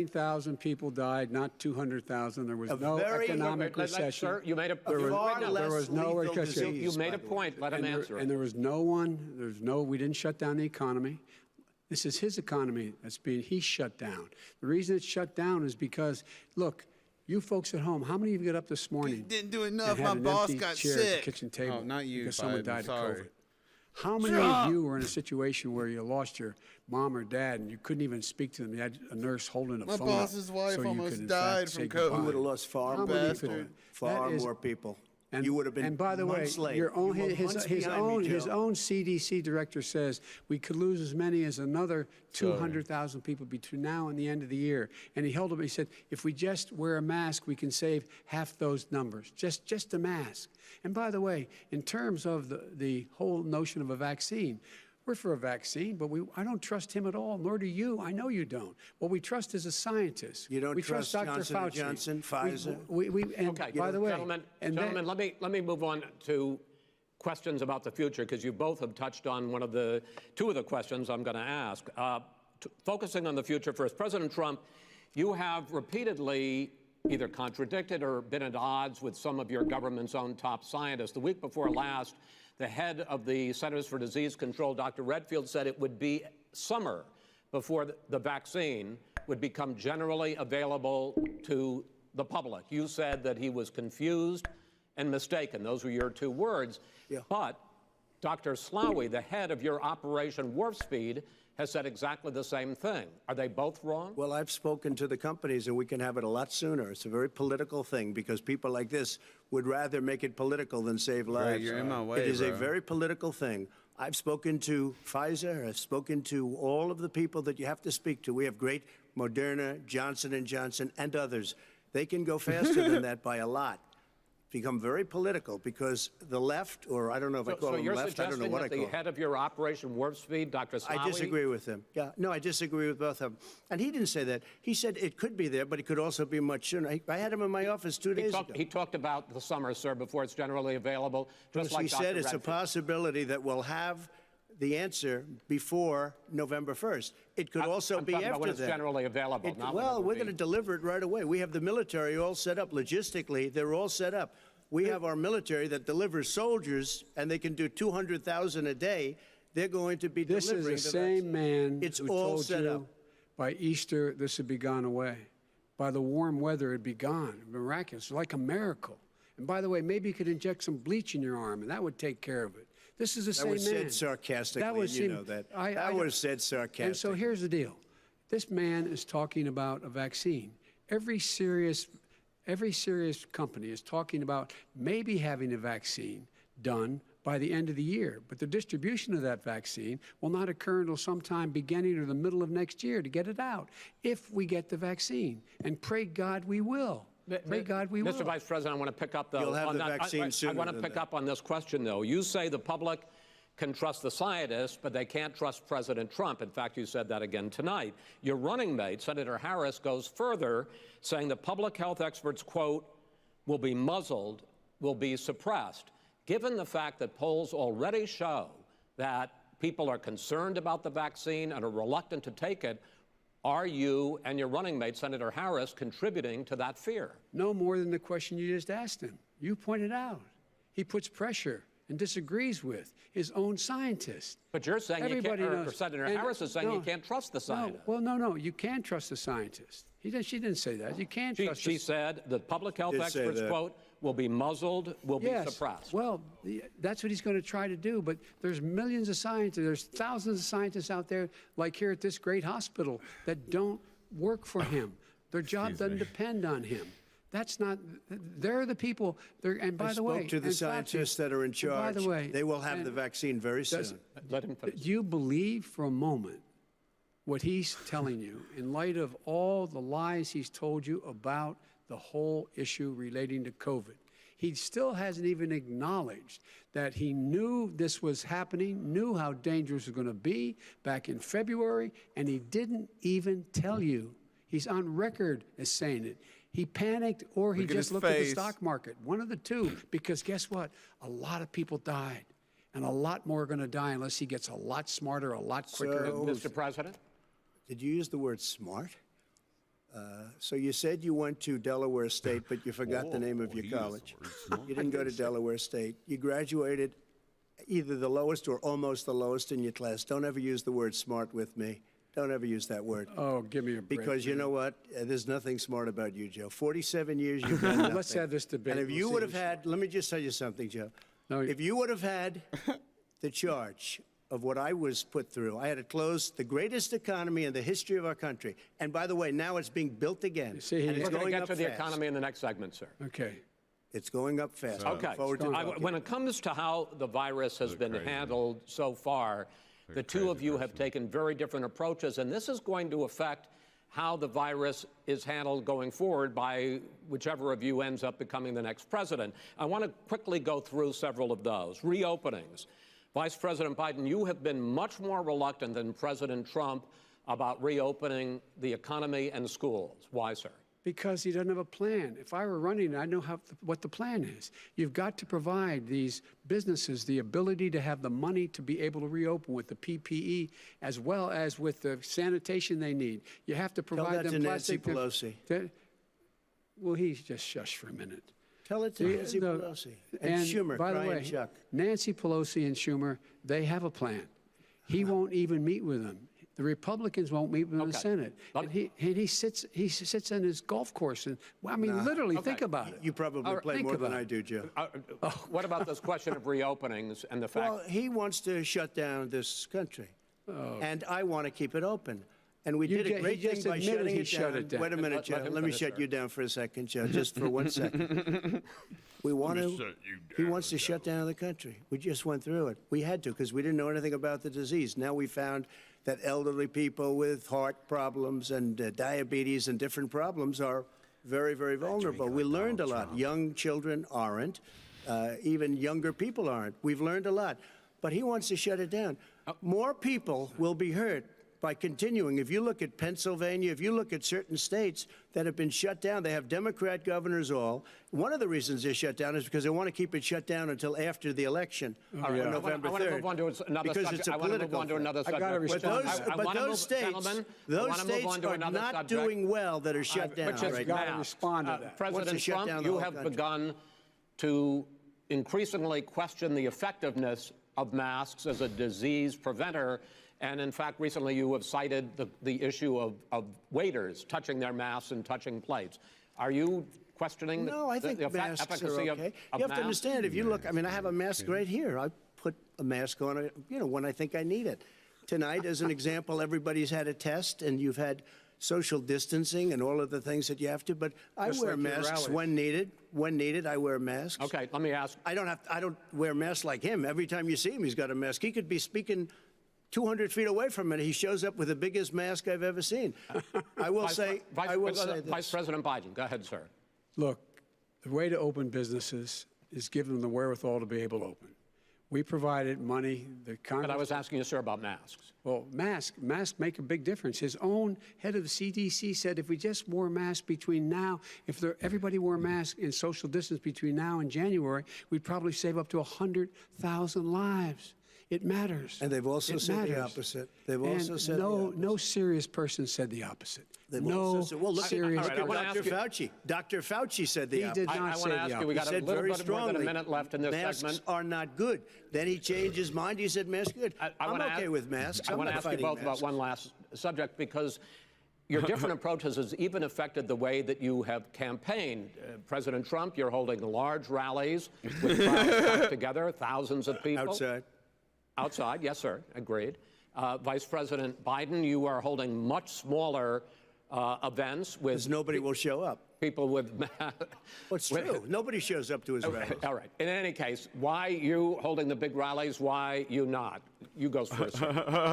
1,000 people died, not 200,000. There was no economic recession. Sir, you made a there was no recession. You made a point. Let him answer it. And there was we didn't shut down the economy. This is his economy he's shut down. The reason it's shut down is because, look, you folks at home, how many of you got up this morning? You didn't do enough. My boss got sick. At the kitchen table oh, not you, because someone died of COVID. Sorry. How many of you were in a situation where you lost your mom or dad and you couldn't even speak to them? You had a nurse holding a phone. My boss's wife almost died from COVID. You would have lost far more people. And you would have been. And by the way, his own CDC director says we could lose as many as another 200,000 people between now and the end of the year. And he held up. He said, if we just wear a mask, we can save half those numbers. Just a mask. And by the way, in terms of the whole notion of a vaccine. We're for a vaccine, but I don't trust him at all, nor do you. I know you don't. What we trust is a scientist. You don't trust Dr. Fauci. Johnson, Pfizer? Okay, by the way, gentlemen, let me move on to questions about the future, because you both have touched on two of the questions I'm going to ask. Focusing on the future first, President Trump, you have repeatedly either contradicted or been at odds with some of your government's own top scientists. The week before last, the head of the Centers for Disease Control, Dr. Redfield, said it would be summer before the vaccine would become generally available to the public. You said that he was confused and mistaken. Those were your two words. Yeah. But Dr. Slaoui, the head of your Operation Warp Speed, has said exactly the same thing. Are they both wrong? Well, I've spoken to the companies, and we can have it a lot sooner. It's a very political thing because people like this would rather make it political than save lives. Right, you're in my way, It is bro. a very political thing. I've spoken to Pfizer. I've spoken to all of the people that you have to speak to. We have great Moderna, Johnson & Johnson, and others. They can go faster than that by a lot. Become very political because the left, or I don't know if I call them left, I don't know what I call them. So you're suggesting that the head of your Operation Warp Speed, Dr. Slaoui? I disagree with him. Yeah, no, I disagree with both of them. And he didn't say that. He said it could be there, but it could also be much sooner. I had him in my office 2 days ago. He talked about the summer, sir, before it's generally available. Just like he said it's a possibility that we'll have the answer before November 1st. It could also be after when it's that. Generally available. Well, we're going to deliver it right away. We have the military all set up. Logistically, they're all set up. We have our military that delivers soldiers, and they can do 200,000 a day. They're going to be delivering. This is the same man who told you by Easter this would be gone away. By the warm weather, it'd be gone. Miraculous, like a miracle. And by the way, maybe you could inject some bleach in your arm, and that would take care of it. This is the same man. That was said sarcastically, you know that. That was said sarcastically. And so here's the deal. This man is talking about a vaccine. Every serious company is talking about maybe having a vaccine done by the end of the year. But the distribution of that vaccine will not occur until sometime beginning or the middle of next year to get it out, if we get the vaccine. And pray God we will. Pray God we will. Mr. Vice President, I want to pick up You'll have the vaccine sooner. I want to pick up on this question, though. You say the public can trust the scientists, but they can't trust President Trump. In fact, you said that again tonight. Your running mate, Senator Harris, goes further, saying the public health experts, quote, will be muzzled, will be suppressed. Given the fact that polls already show that people are concerned about the vaccine and are reluctant to take it, are you and your running mate, Senator Harris, contributing to that fear? No more than the question you just asked him. You pointed out. He puts pressure and disagrees with his own scientists. But you're saying Senator Harris is saying you can't trust the scientists. No, you can trust the scientists. She didn't say that. You can't trust. She said the public health experts, quote, will be muzzled, will be suppressed. Well, that's what he's going to try to do. But there's millions of scientists, there's thousands of scientists out there, like here at this great hospital, that don't work for him. Their job doesn't depend on him. That's not, they're the people, and by the way. I spoke to the scientists that are in charge. By the way. They will have the vaccine very soon. Let him finish. Do you believe for a moment what he's telling you in light of all the lies he's told you about the whole issue relating to COVID? He still hasn't even acknowledged that he knew this was happening, knew how dangerous it was going to be back in February, and he didn't even tell you. He's on record as saying it. He panicked or he just looked at the stock market. One of the two, because guess what? A lot of people died, and a lot more are going to die unless he gets a lot smarter, a lot quicker. So, Mr. President? Did you use the word smart? So you said you went to Delaware State, but you forgot the name of your college. You didn't go to Delaware State. You graduated either the lowest or almost the lowest in your class. Don't ever use the word smart with me. Don't ever use that word. Oh, give me a break. Because you know what? There's nothing smart about you, Joe. 47 years you've done nothing. Let's have this debate. And if you would have had, let me just tell you something, Joe. No, if you would have had the charge of what I was put through, I had to close the greatest economy in the history of our country. And by the way, now it's being built again. See, and it's We're going to going get up to the fast. economy in the next segment, sir. Okay. It's going up fast. Okay. When it comes to how the virus has been handled so far, the two of you have taken very different approaches, and this is going to affect how the virus is handled going forward by whichever of you ends up becoming the next president. I want to quickly go through several of those. Reopenings. Vice President Biden, you have been much more reluctant than President Trump about reopening the economy and schools. Why, sir? Because he doesn't have a plan. If I were running, I know what the plan is. You've got to provide these businesses the ability to have the money to be able to reopen with the PPE as well as with the sanitation they need. You have to provide Tell that them to Nancy plastic. Pelosi. Well, he's just shush for a minute. Tell it to Nancy Pelosi. And Schumer, by the Brian way, Chuck. Nancy Pelosi and Schumer, they have a plan. He won't even meet with them. The Republicans won't meet with him in the Senate. And he sits in his golf course. And, well, I mean, literally, think about it. You probably play more than I do, Joe. What about this question of reopenings and the fact... Well, he wants to shut down this country. And I want to keep it open. And we did a great thing by shutting it down. Wait a minute, Joe. Let me shut you down for a second, Joe, just for 1 second. We want to. He wants to shut down the country. We just went through it. We had to because we didn't know anything about the disease. Now we found that elderly people with heart problems and diabetes and different problems are very, very vulnerable. We learned a lot. Young children aren't. Even younger people aren't. We've learned a lot. But he wants to shut it down. More people will be hurt by continuing. If you look at Pennsylvania, if you look at certain states that have been shut down, they have Democrat governors all. One of the reasons they're shut down is because they want to keep it shut down until after the election on November 3rd. I want to move on to another because subject. it's a political subject. But those states are not doing well that are shut down right now. Got to respond to that. President Trump, you have begun to increasingly question the effectiveness of masks as a disease preventer. And in fact, recently you have cited the issue of waiters touching their masks and touching plates. Are you questioning no, I think the masks efficacy are okay. of You have masks? to understand, if you look, I mean, I have a mask right here. I put a mask on, when I think I need it. Tonight, as an example, everybody's had a test, and you've had social distancing and all of the things that you have to. But I wear masks when needed. When needed, I wear masks. Okay, let me ask. I don't wear masks like him. Every time you see him, he's got a mask. He could be speaking 200 feet away from it. He shows up with the biggest mask I've ever seen. I will say this. Vice President Biden, go ahead, sir. Look, the way to open businesses is give them the wherewithal to be able to open. We provided money. The Congress. But I was asking you, sir, about masks. Well, masks make a big difference. His own head of the CDC said if we just wore masks between now, if everybody wore masks in social distance between now and January, we'd probably save up to 100,000 lives. It matters. And they've also said the opposite. They've also said the opposite. No serious person said the opposite. Well, look serious. at Dr. Fauci. Dr. Fauci said the opposite. He did not say the opposite. I want to ask you, we got a little bit more than a minute left in this segment. Masks are not good. Then he changed his mind. He said masks are good. I'm okay with masks. I want to ask you both about one last subject because your different approaches has even affected the way that you have campaigned. President Trump, you're holding large rallies with crowds packed together, thousands of people. Outside. Outside, yes, sir, agreed. Vice President Biden, you are holding much smaller events with... Because nobody will show up. People with... Well, it's true. Nobody shows up to his rallies. All right. In any case, why you holding the big rallies? Why you not? You go first.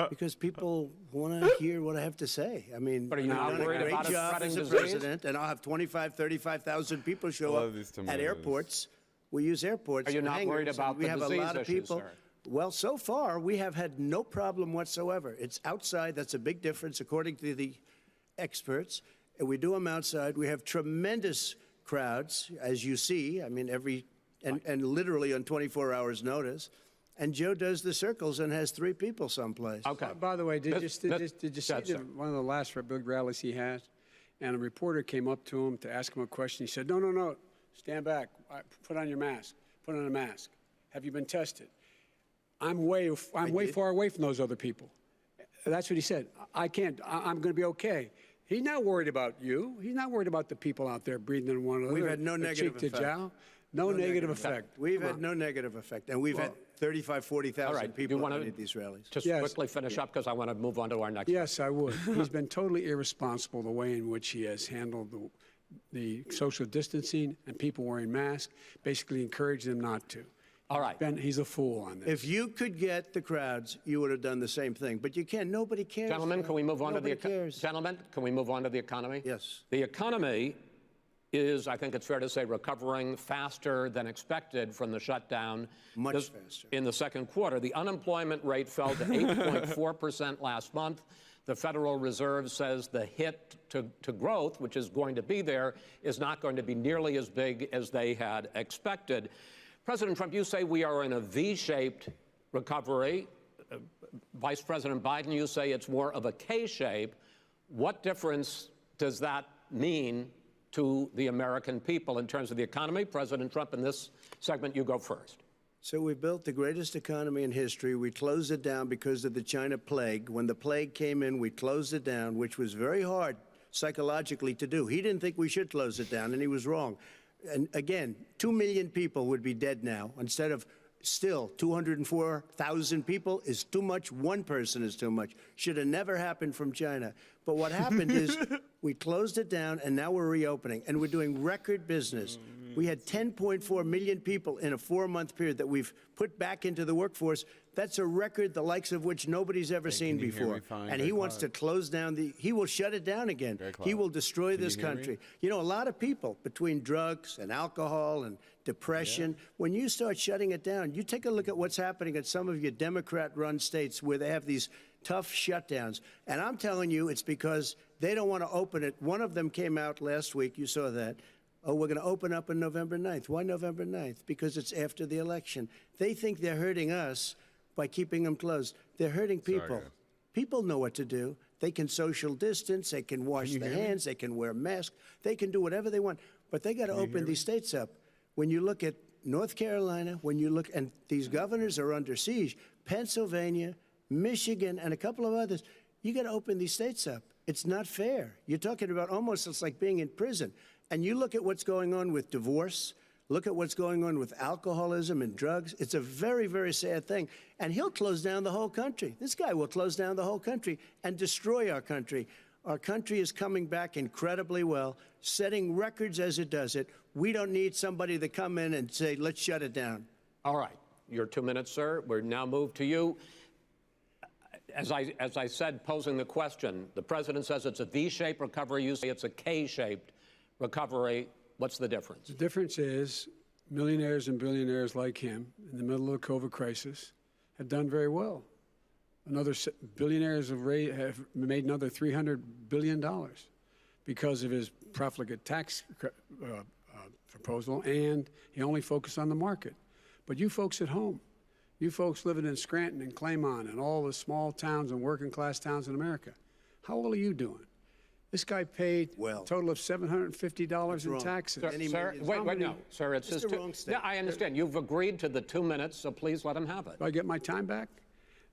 Because people want to hear what I have to say. I mean, but are you not worried about a great job as a president, and I'll have 35,000 people show up at airports. We use airports. Are you not worried about the disease issues, We have a lot of people. Sir? Well, so far, we have had no problem whatsoever. It's outside. That's a big difference, according to the experts. And we do them outside. We have tremendous crowds, as you see. I mean, and literally on 24 hours' notice. And Joe does the circles and has 3 people someplace. Okay. By the way, did you see one of the last big rallies he had? and a reporter came up to him to ask him a question. He said, no, stand back. Put on your mask. Put on a mask. Have you been tested? I'm way far away from those other people. That's what he said. I can't. I'm going to be okay. He's not worried about you. He's not worried about the people out there breathing in one another. We've had no negative effect. No negative effect. We've had no negative effect, and we've had 35, 40,000 people at these rallies. Just quickly finish up, because I want to move on to our next. Yes, I would. He's been totally irresponsible the way in which he has handled the social distancing and people wearing masks, basically encouraged them not to. All right. He's a fool on this. If you could get the crowds, you would have done the same thing. But you can't. Nobody cares. Gentlemen, can we move on to the economy? Yes. The economy is, I think it's fair to say, recovering faster than expected from the shutdown. Much faster. In the second quarter, the unemployment rate fell to 8.4% last month. The Federal Reserve says the hit to growth, which is going to be there, is not going to be nearly as big as they had expected. President Trump, you say we are in a V-shaped recovery. Vice President Biden, you say it's more of a K-shape. What difference does that mean to the American people in terms of the economy? President Trump, in this segment, you go first. So we built the greatest economy in history. We closed it down because of the China plague. When the plague came in, we closed it down, which was very hard psychologically to do. He didn't think we should close it down, and he was wrong. And again, 2 million people would be dead now instead of still 204,000 people is too much. One person is too much. Should have never happened from China. But what happened is we closed it down, and now we're reopening, and we're doing record business. We had 10.4 million people in a 4-month period that we've put back into the workforce. That's a record the likes of which nobody's ever seen before. And he wants to close down he will shut it down again. He will destroy this country. You know, a lot of people, between drugs and alcohol and depression, when you start shutting it down, you take a look at what's happening at some of your Democrat-run states where they have these tough shutdowns. And I'm telling you, it's because they don't want to open it. One of them came out last week. You saw that. Oh, we're going to open up on November 9th. Why November 9th? Because it's after the election. They think they're hurting us by keeping them closed. They're hurting people. Sorry, people know what to do. They can social distance. They can wash their hands. They can wear masks. They can do whatever they want. But they got to open these states up. When you look at North Carolina, when you look, and these governors are under siege, Pennsylvania, Michigan, and a couple of others, you got to open these states up. It's not fair. You're talking about almost, it's like being in prison. And you look at what's going on with divorce, look at what's going on with alcoholism and drugs. It's a very, very sad thing. And he'll close down the whole country. This guy will close down the whole country and destroy our country. Our country is coming back incredibly well, setting records as it does it. We don't need somebody to come in and say, let's shut it down. All right. Your 2 minutes, sir. We're now moved to you. As I said, posing the question, the president says it's a V-shaped recovery. You say it's a K-shaped recovery. What's the difference? The difference is millionaires and billionaires like him in the middle of the COVID crisis have done very well. Billionaires have made another $300 billion because of his profligate tax proposal, and he only focused on the market. But you folks at home, you folks living in Scranton and Claymont and all the small towns and working class towns in America, how well are you doing? This guy paid a total of $750 in taxes. Sir, wait, no. Sir, it's his wrong statement. Yeah, I understand. You've agreed to the 2 minutes, so please let him have it. Do I get my time back?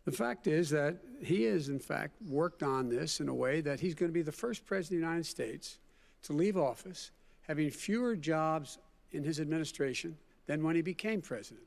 The fact is that he has, in fact, worked on this in a way that he's going to be the first president of the United States to leave office having fewer jobs in his administration than when he became president.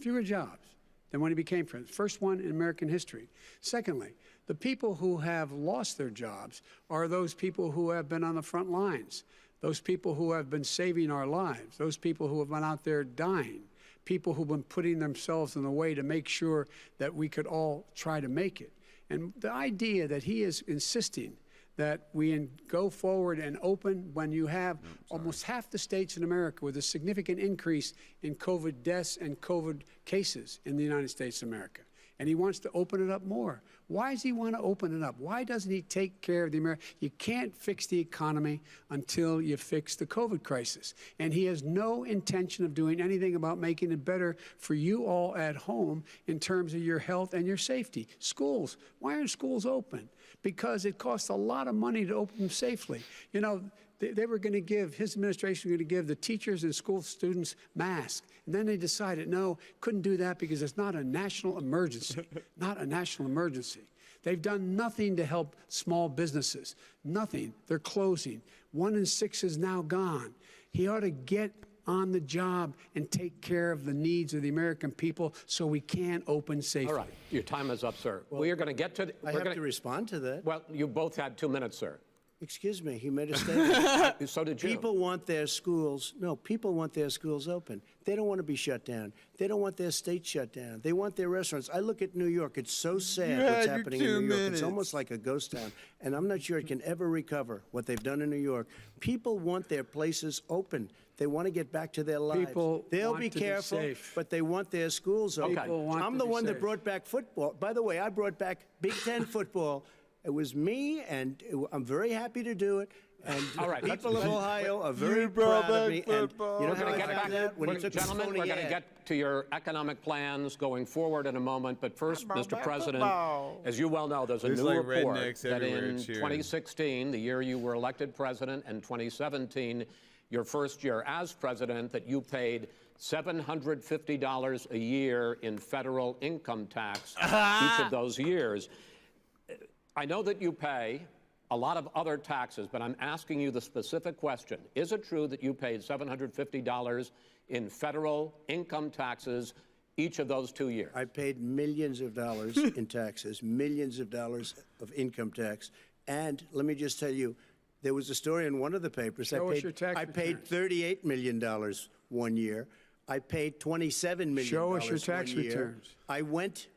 Fewer jobs than when he became president. First one in American history. Secondly, the people who have lost their jobs are those people who have been on the front lines, those people who have been saving our lives, those people who have been out there dying, people who've been putting themselves in the way to make sure that we could all try to make it. And the idea that he is insisting that we go forward and open when you have almost half the states in America with a significant increase in COVID deaths and COVID cases in the United States of America. and he wants to open it up more. Why does he want to open it up? Why doesn't he take care of the American? You can't fix the economy until you fix the COVID crisis. And he has no intention of doing anything about making it better for you all at home in terms of your health and your safety. Schools. Why aren't schools open? Because it costs a lot of money to open them safely. You know, they were going to give, his administration was going to give the teachers and school students masks. And then they decided, no, couldn't do that because it's not a national emergency. Not a national emergency. They've done nothing to help small businesses. Nothing. They're closing. 1 in 6 is now gone. He ought to get on the job and take care of the needs of the American people so we can open safely. All right. Your time is up, sir. Well, we are going to get to... I have to respond to that. Well, you both had 2 minutes, sir. Excuse me, he made a statement. So did you. People want their schools, people want their schools open. They don't want to be shut down. They don't want their state shut down. They want their restaurants. I look at New York. It's so sad what's happening in New York. It's almost like a ghost town. And I'm not sure it can ever recover what they've done in New York. People want their places open. They want to get back to their lives. They'll be careful, but they want their schools open. I'm the one that brought back football. By the way, I brought back Big Ten football. It was me, and I'm very happy to do it. And people of Ohio are very proud of me. And you know how I got that? When he took Gentlemen, we're going to get to your economic plans going forward in a moment. But first, Mr. President, as you well know, there's a new report that in 2016, the year you were elected president, and 2017, your first year as president, that you paid $750 a year in federal income tax each of those years. I know that you pay a lot of other taxes, but I'm asking you the specific question. Is it true that you paid $750 in federal income taxes each of those 2 years? I paid millions of dollars in taxes, millions of dollars of income tax. And let me just tell you, there was a story in one of the papers. I paid $38 million 1 year. I paid $27 million. Show us your tax returns. I went...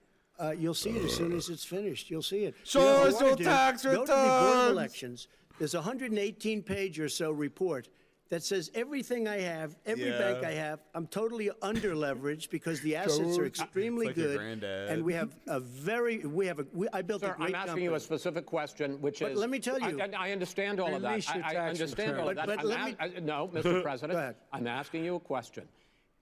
you'll see it as soon as it's finished. You'll see it. Show us your tax returns. Go to the Board of Elections. There's a 118-page or so report that says everything I have, every bank I have, I'm totally under-leveraged because the assets are extremely good. And we have a very, I built a great company. I'm asking you a specific question, which is... let me tell you. I understand all of that. I understand all of that. No, Mr. President, go ahead. I'm asking you a question.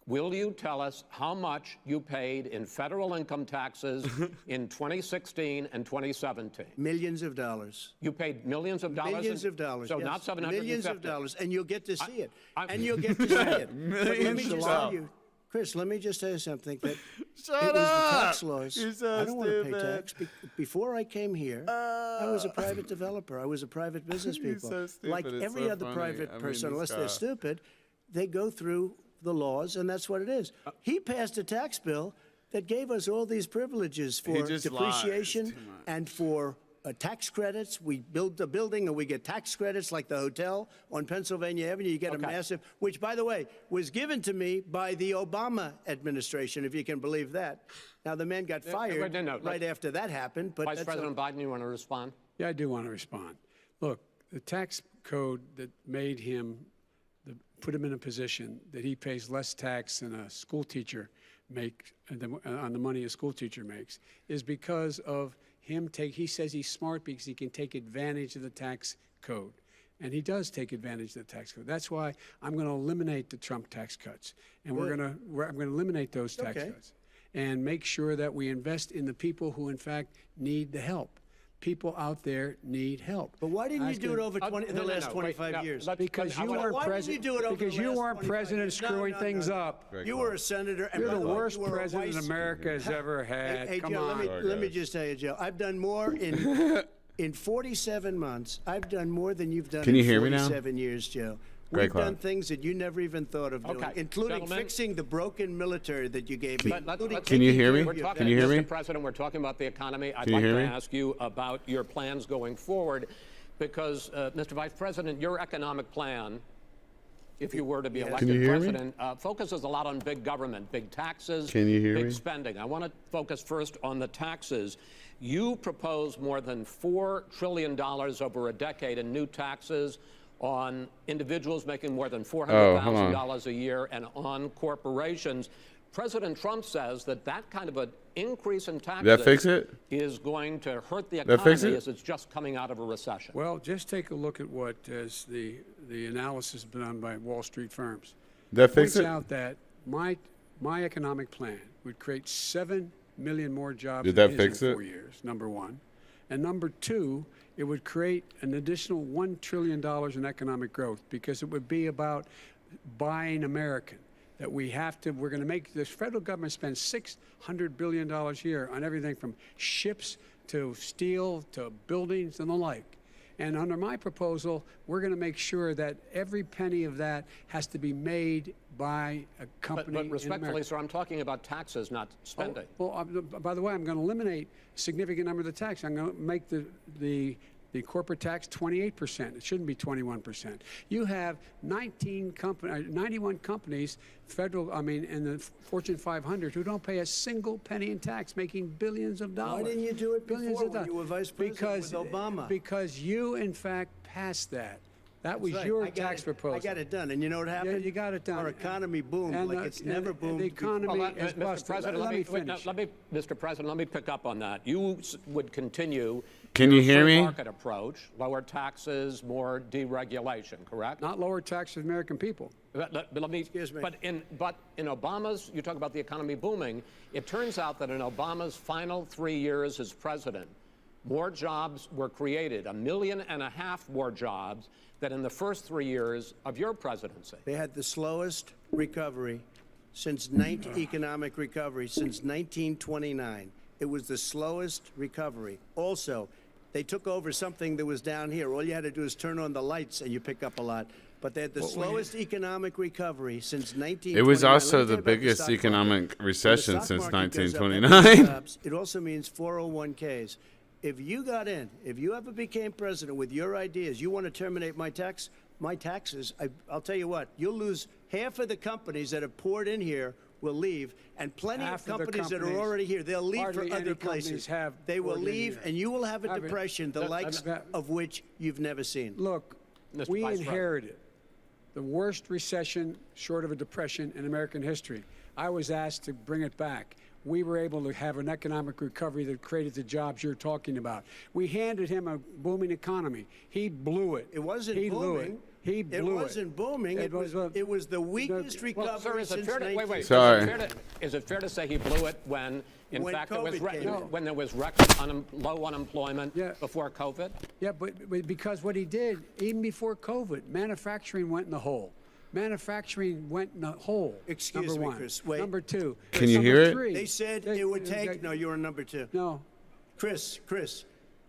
Will you tell us how much you paid in federal income taxes in 2016 and 2017? Millions of dollars. You paid millions of dollars? Millions of dollars, So yes. not 750? Millions of dollars, and you'll get to see it. And you'll get to see it. But let me just tell you, Chris, let me just tell you something. That it was the tax laws. I don't want to pay tax. Before I came here, I was a private developer. I was a private business people. Like every other private person, unless they're stupid, they go through the laws, and that's what it is. He passed a tax bill that gave us all these privileges for depreciation and for tax credits. We build a building and we get tax credits like the hotel on Pennsylvania Avenue. You get a massive, which, by the way, was given to me by the Obama administration, if you can believe that. Now, the man got fired right after that happened. But Vice President Biden, you want to respond? Yeah, I do want to respond. Look, the tax code that made him put him in a position that he pays less tax than a school teacher makes on the money a school teacher makes is because of him he says he's smart because he can take advantage of the tax code. And he does take advantage of the tax code. That's why I'm going to eliminate the Trump tax cuts. And I'm going to eliminate those tax cuts and make sure that we invest in the people who, in fact, need the help. People out there need help. But why didn't you do it over the last 25 years? Because you weren't president. Because you weren't president screwing things up. You were a senator. You're the worst president America has ever had. Hey, Come Joe, on. let me just tell you, Joe. I've done more in 47 months. I've done more than you've done in 47 years, Joe. We've done things that you never even thought of doing, including fixing the broken military that you gave me. Can you hear me? Can you hear me? Mr. President, we're talking about the economy. I'd like to ask you about your plans going forward because, Mr. Vice President, your economic plan, if you were to be elected president, focuses a lot on big government, big taxes, big spending. I want to focus first on the taxes. You propose more than $4 trillion over a decade in new taxes on individuals making more than $400,000 a year and on corporations. President Trump says that that kind of an increase in taxes That fix it? is going to hurt the That fix economy it? as it's just coming out of a recession. Well, just take a look at what is the analysis done by Wall Street firms. That fix Points it? out that my economic plan would create 7 million more jobs Did than that his fix in it? 4 years, number one. And number two, it would create an additional $1 trillion in economic growth because it would be about buying American. That we're going to make this federal government spend $600 billion a year on everything from ships to steel to buildings and the like. And under my proposal, we're going to make sure that every penny of that has to be made by a company But in respectfully, America. sir, I'm talking about taxes, not spending. By the way, I'm going to eliminate a significant number of the tax. I'm going to make the corporate tax 28%. It shouldn't be 21%. You have 91 companies, in the Fortune 500 who don't pay a single penny in tax, making billions of dollars. Why didn't you do it Billions before of when dollars. you were vice president with Obama? Because you, in fact, passed that. That was That's right. your I got tax it- proposal. I got it done. And you know what happened? you got it done. Our economy boomed like it's never boomed. The economy Well, is Mr. busted. President, Let me wait, finish. no, Mr. President, let me pick up on that. You would continue. Can you hear free me? market approach, lower taxes, more deregulation, correct? Not lower taxes for the American people. But let me. Excuse me. But in Obama's, you talk about the economy booming. It turns out that in Obama's final 3 years as president, more jobs were created, 1.5 million more jobs than in the first 3 years of your presidency. They had the slowest recovery economic recovery since 1929. It was the slowest recovery. Also, they took over something that was down here. All you had to do is turn on the lights and you pick up a lot. But they had the slowest economic recovery since 1929. It was also Let me the tell you about the biggest stock market. economic When the recession stock since market goes up, that 1929. means jobs. It also means 401ks. If you got in, if you ever became president with your ideas, you want to terminate my taxes, I'll tell you what, you'll lose half of the companies that have poured in here will leave, and plenty Half of of the companies that are companies, already here, they'll leave for hardly any other companies places. have They will poured in leave, here. and you will have a Have it. depression, the likes of which you've never seen. Look, Mr. we Vice President. inherited the worst recession short of a depression in American history. I was asked to bring it back. We were able to have an economic recovery that created the jobs you're talking about. We handed him a booming economy. He blew it. It wasn't he booming. Blew it. He blew it. It wasn't booming. It was the weakest recovery Well, sir, is it since fair to, wait, 19. Sorry. Is it fair to say he blew it when, in When fact, there was COVID came in. when there was record low unemployment Yeah. before COVID? Yeah, but because what he did, even before COVID, manufacturing went in the hole. Manufacturing went in the hole. Excuse number me, one. Chris, wait. Number two. Can you Number hear it? three, They said it would take. No, you're on number two. No. Chris,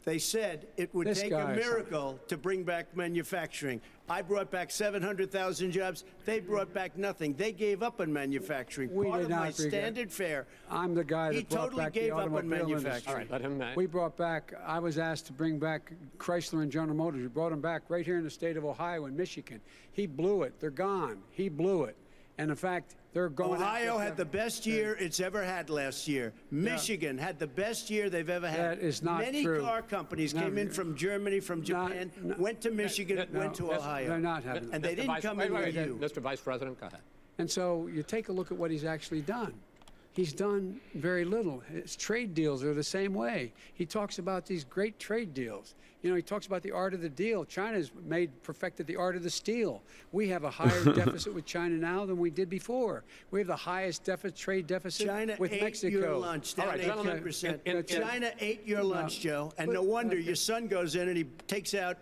they said it would This take guy a is miracle to bring back manufacturing. I brought back 700,000 jobs. They brought back nothing. They gave up on manufacturing. We Part did of my not bring it. standard fare. I'm the guy He that brought totally back gave the up on automobile industry. manufacturing. All right, let him. We brought back, I was asked to bring back Chrysler and General Motors. We brought them back right here in the state of Ohio and Michigan. He blew it. They're gone. He blew it. And in fact, they're going. Ohio had the best year it's ever had last year. Michigan had the best year they've ever had. That is not Many true. car companies came in from Germany, from Japan, went to Michigan, went to Ohio. They're not having And that. they didn't come in with you. Mr. Vice President, go ahead. And so you take a look at what he's actually done. He's done very little. His trade deals are the same way. He talks about these great trade deals. You know, he talks about the art of the deal. China's perfected the art of the steal. We have a higher deficit with China now than we did before. We have the highest trade deficit China with ate Mexico. your lunch, down All right, gentlemen, 18%. China ate your lunch, Joe, and no wonder your son goes in and he takes out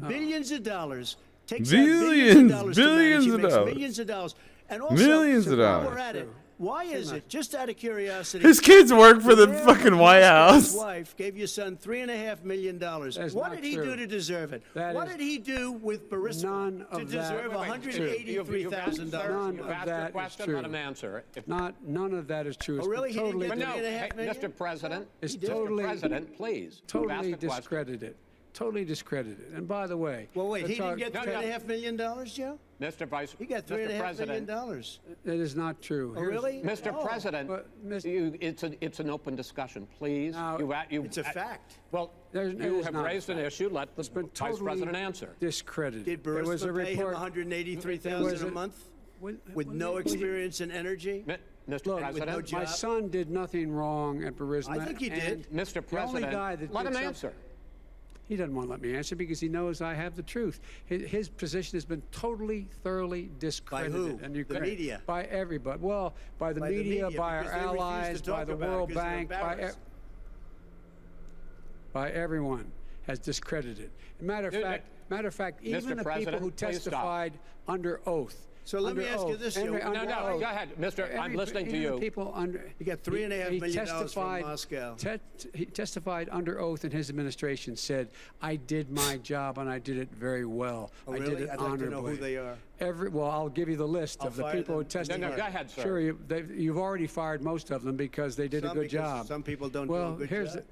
billions of dollars. Takes out billions of dollars to manage. Billions He of makes dollars. millions of dollars. And also, Millions of while dollars. we're at it, why is it, just out of curiosity, His kids work for the Mayor fucking of White Moscow, his House. wife gave your son $3.5 million. That's What not did he true. do to deserve it? That What is did he do with Burisma none to of that. deserve Wait, $183,000? None You've of asked that a is question, true. let him answer. None of that is true. It's Oh, really? He didn't totally, get But no, $3.5 million? Mr. President, It's Mr. totally- President, please. You've asked totally a question. discredited. Totally discredited. And by the way, Well, wait, he let's didn't get talk- $3.5 million, Joe? Mr. Vice, He got Mr. $3.5 President, million. That is not true. Oh, Here's- really? Mr. Oh. President, But, it's an open discussion, please. Now, It's a fact. Well, There's- it you is have not a raised an fact. issue. Let the It's been Vice totally President answer. discredited. Did There was a Burisma pay him report. $183,000 a month? with no experience in energy? Mr. Look, President, no my job? son did nothing wrong at Burisma. I think he did. and Mr. the only President, guy that let did him something- answer. He doesn't want to let me answer because he knows I have the truth. His position has been totally, thoroughly discredited. who? And The media? By everybody. Well, by the media, by our because they refuse to allies, by talk the about it World because they're Bank, embarrassed. by everyone has discredited. Matter of fact, even Mr. the people President, who please stop. testified under oath. So let me under ask you oath, this, under- Joe. under No, oath. go ahead, Mr. I'm listening to Even the you. people under. You got $3.5 million from testified- Moscow. He testified under oath, and his administration said, "I did my job and I did it very well. Oh, I really? did it I'd like to know honorably." who they are. Well, I'll give you the list I'll of the fire people who them. testified. No, go ahead, sir. Sure, you've already fired most of them because they did a Some good because job. some people don't do well, a good here's job.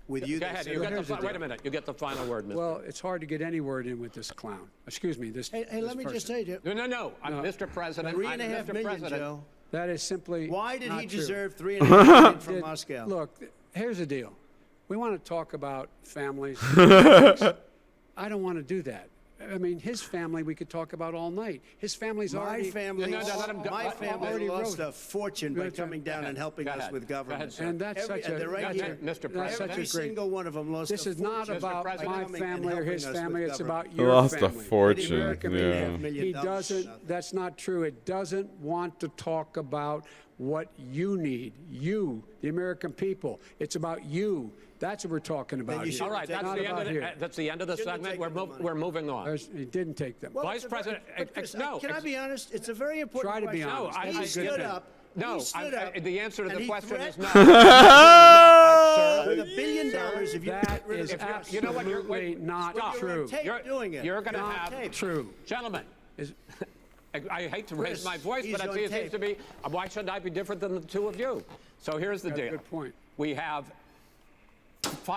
With you, Go they ahead. said- You get here's the wait a deal. minute. You get the final word, Mr. Well, it's hard to get any word in with this clown. Excuse me, this. Hey, this let me just person. say, Joe. No. I'm Mr. President. I'm $3.5 Mr. million, President. Joe. That is simply. Why did not he true. deserve $3.5 million from Did- Moscow? Look, here's the deal. We want to talk about families. I don't want to do that. I mean, his family we could talk about all night. His family's My already. family, No, let him go. my Let- family already lost wrote. a fortune by Go ahead. coming down and helping Go us ahead. with Go ahead, government. sir. And that's such a. they're right No, here. Mr. That's President. such a Every great. single one of them lost This a is not fortune about President. my coming and family or his helping us family. with It's government. about your Lost a family. fortune, The American yeah. people. $million He dollars. doesn't. That's not true. It doesn't want to talk about what you need. You, the American people. It's about you. That's what we're talking about you here. should All right, Take that's Not the end about of here. that's the end of the Shouldn't have segment. taken the money. We're moving on. He didn't take them. Well, Vice it's a President, but Chris, no, can I ex- be honest? It's a very important Try to be question. honest. No, I- He I- stood good. up. No, he stood up. the answer to and the he question is no. threatened- Sir, With $1 billion, if you That get rid of is the press. you know what, you're- absolutely not stop. You're on true. tape doing it. You're going to You're on have tape. True. Gentlemen, Is- I hate to raise Chris, my voice, he's but on it seems tape. to be, why should I be different than the two of you? So here's the That's a deal. good point. We have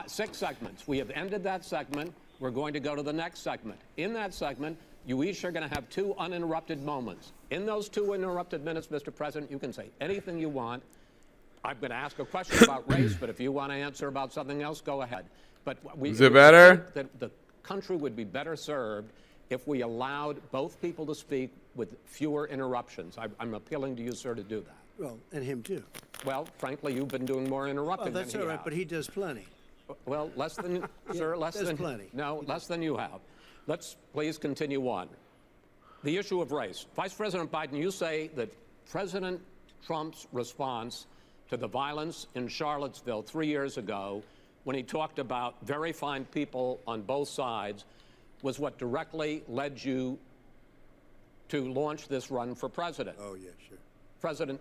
6 segments. We have ended that segment. We're going to go to the next segment. In that segment, you each are going to have 2 uninterrupted moments. In those 2 uninterrupted minutes, Mr. President, you can say anything you want. I'm going to ask a question about race, but if you want to answer about something else, go ahead. But Is it better? That the country would be better served if we allowed both people to speak with fewer interruptions. I'm appealing to you, sir, to do that. Well, and him too. Well, frankly, you've been doing more Oh, interrupting that's than all he right, has. but he does plenty. Well, less than, sir, less there's than. plenty. No, less than you have. Let's please continue on. The issue of race. Vice President Biden, you say that President Trump's response to the violence in Charlottesville 3 years ago, when he talked about very fine people on both sides, was what directly led you to launch this run for president. Oh, yeah, sure. President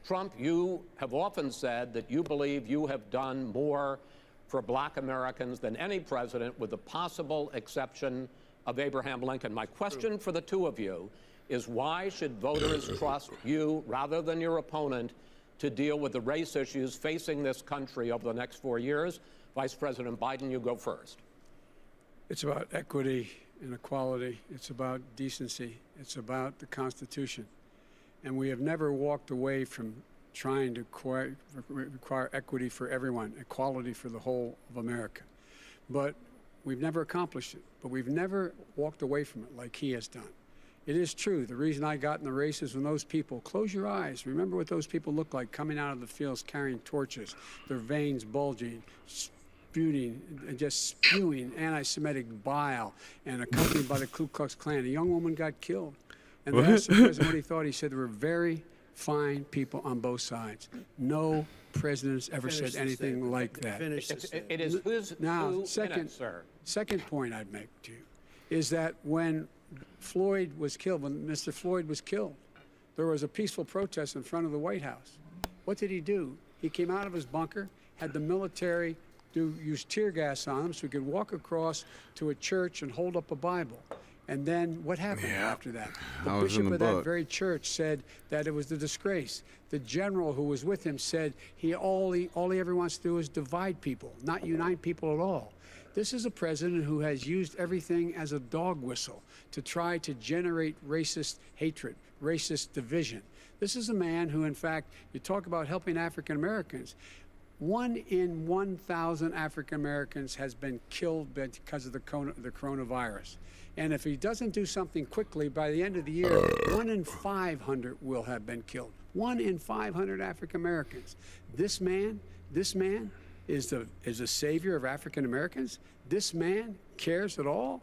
Trump, you have often said that you believe you have done more for black Americans than any president, with the possible exception of Abraham Lincoln. My question for the two of you is, why should voters trust you rather than your opponent to deal with the race issues facing this country over the next 4 years? Vice President Biden, you go first. It's about equity and equality. It's about decency. It's about the Constitution. And we have never walked away from trying to require equity for everyone, equality for the whole of America. But we've never accomplished it. But we've never walked away from it like he has done. It is true. The reason I got in the race is when those people, close your eyes, remember what those people looked like coming out of the fields carrying torches, their veins bulging, just spewing anti-Semitic bile, and accompanied by the Ku Klux Klan. A young woman got killed. And they asked the president what he thought. He said there were very fine people on both sides. No president has ever said anything like that. Finish this. It is who's Now, who second, in it, sir. second point I'd make to you is that when Floyd was killed, when Mr. Floyd was killed, there was a peaceful protest in front of the White House. What did he do? He came out of his bunker, had the military use tear gas on him so he could walk across to a church and hold up a Bible. And then what happened after that? The I was in bishop the of that book. very church said that it was a disgrace. The general who was with him said all he ever wants to do is divide people, not unite people at all. This is a president who has used everything as a dog whistle to try to generate racist hatred, racist division. This is a man who, in fact, you talk about helping African Americans. 1 in 1,000 African Americans has been killed because of the coronavirus. And if he doesn't do something quickly, by the end of the year, 1 in 500 will have been killed. 1 in 500 African Americans. This man is a savior of African Americans. This man cares at all.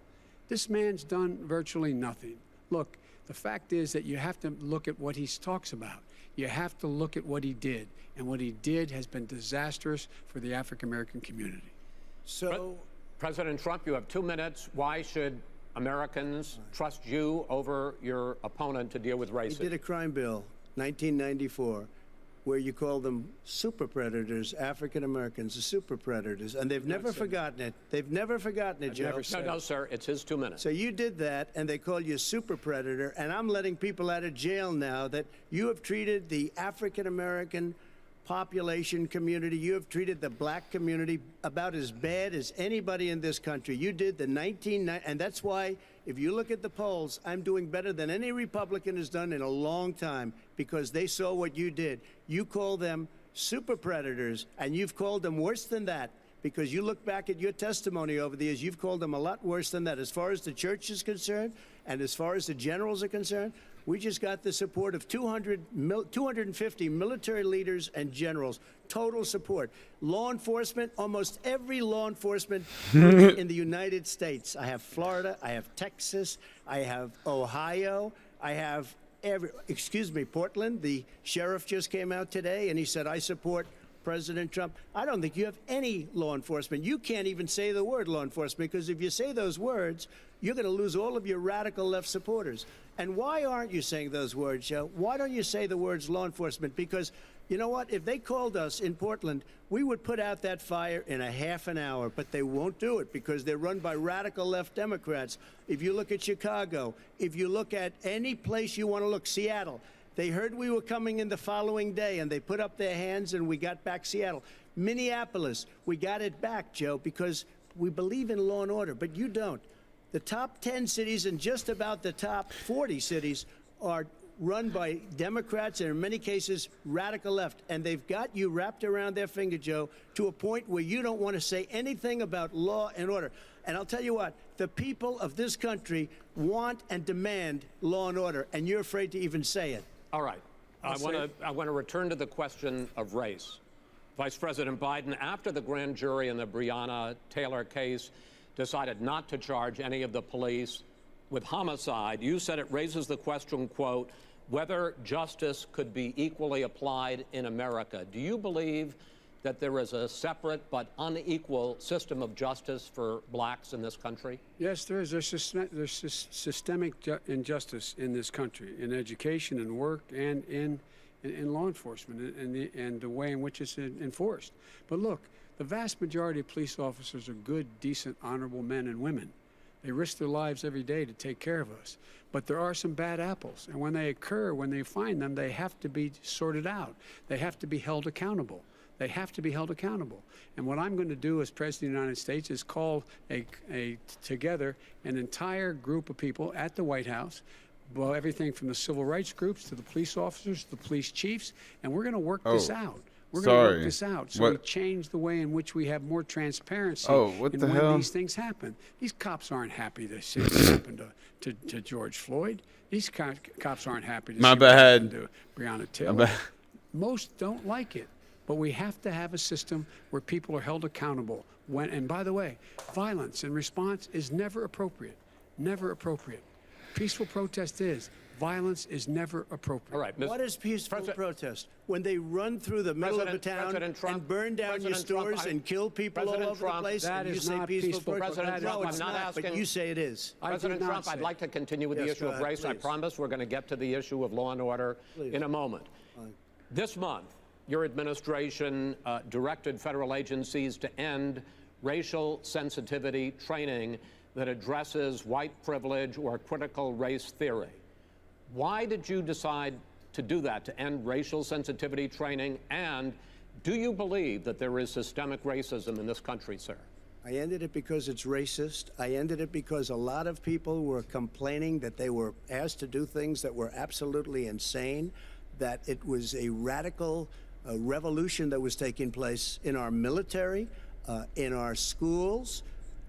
This man's done virtually nothing. Look, the fact is that you have to look at what he talks about. You have to look at what he did. And what he did has been disastrous for the African American community. So, President Trump, you have 2 minutes. Why should Americans trust you over your opponent to deal with he racism? did a crime bill, 1994, where you call them super predators, African Americans, the super predators, and they've never forgotten it. They've never forgotten it, Joe. No, sir, it's his 2 minutes. So you did that, and they called you a super predator, and I'm letting people out of jail now that you have treated the African American population community, you have treated the black community about as bad as anybody in this country. You did the 1990, and that's why, if you look at the polls, I'm doing better than any Republican has done in a long time, because they saw what you did. You call them super predators, and you've called them worse than that, because you look back at your testimony over the years, you've called them a lot worse than that. As far as the church is concerned, and as far as the generals are concerned, we just got the support of 250 military leaders and generals, total support. Law enforcement, almost every law enforcement in the United States. I have Florida, I have Texas, I have Ohio, I have Portland. The sheriff just came out today and he said, I support President Trump. I don't think you have any law enforcement. You can't even say the word law enforcement, because if you say those words, you're going to lose all of your radical left supporters. And why aren't you saying those words, Joe? Why don't you say the words law enforcement? Because you know what? If they called us in Portland, we would put out that fire in a half an hour, but they won't do it because they're run by radical left Democrats. If you look at Chicago, if you look at any place you want to look, Seattle, they heard we were coming in the following day, and they put up their hands, and we got back Seattle. Minneapolis, we got it back, Joe, because we believe in law and order, but you don't. The top 10 cities and just about the top 40 cities are run by Democrats and in many cases radical left, and they've got you wrapped around their finger, Joe, to a point where you don't want to say anything about law and order. And I'll tell you what, the people of this country want and demand law and order, and you're afraid to even say it. All right. I want to return to the question of race. Vice President Biden, after the grand jury in the Breonna Taylor case decided not to charge any of the police with homicide, you said it raises the question, quote, whether justice could be equally applied in America. Do you believe that there is a separate but unequal system of justice for blacks in this country? Yes, there is. There's systemic injustice in this country, in education and work and in law enforcement and the way in which it's enforced. But look, the vast majority of police officers are good, decent, honorable men and women. They risk their lives every day to take care of us. But there are some bad apples. And when they occur, when they find them, they have to be sorted out. They have to be held accountable. They have to be held accountable. And what I'm going to do as President of the United States is call together an entire group of people at the White House, well, everything from the civil rights groups to the police officers, to the police chiefs, and we're going to work this out. We're going to work this out so we change the way in which we have more transparency when these things happen. These cops aren't happy to see what happened to George Floyd. These cops aren't happy to see what happened to Breonna Taylor. Most don't like it. But we have to have a system where people are held accountable. And by the way, violence in response is never appropriate. Never appropriate. Peaceful protest is. Violence is never appropriate. All right, what is peaceful protest? When they run through the middle of a town and burn down your stores and kill people all over the place, and you say peaceful protest? President Trump, No, it's not, but you say it is. President Trump, I'd like to continue with the issue of race. I promise we're going to get to the issue of law and order in a moment. This month, your administration directed federal agencies to end racial sensitivity training that addresses white privilege or critical race theory. Why did you decide to do that, to end racial sensitivity training? And do you believe that there is systemic racism in this country, sir? I ended it because it's racist. I ended it because a lot of people were complaining that they were asked to do things that were absolutely insane, that it was a radical revolution that was taking place in our military, in our schools,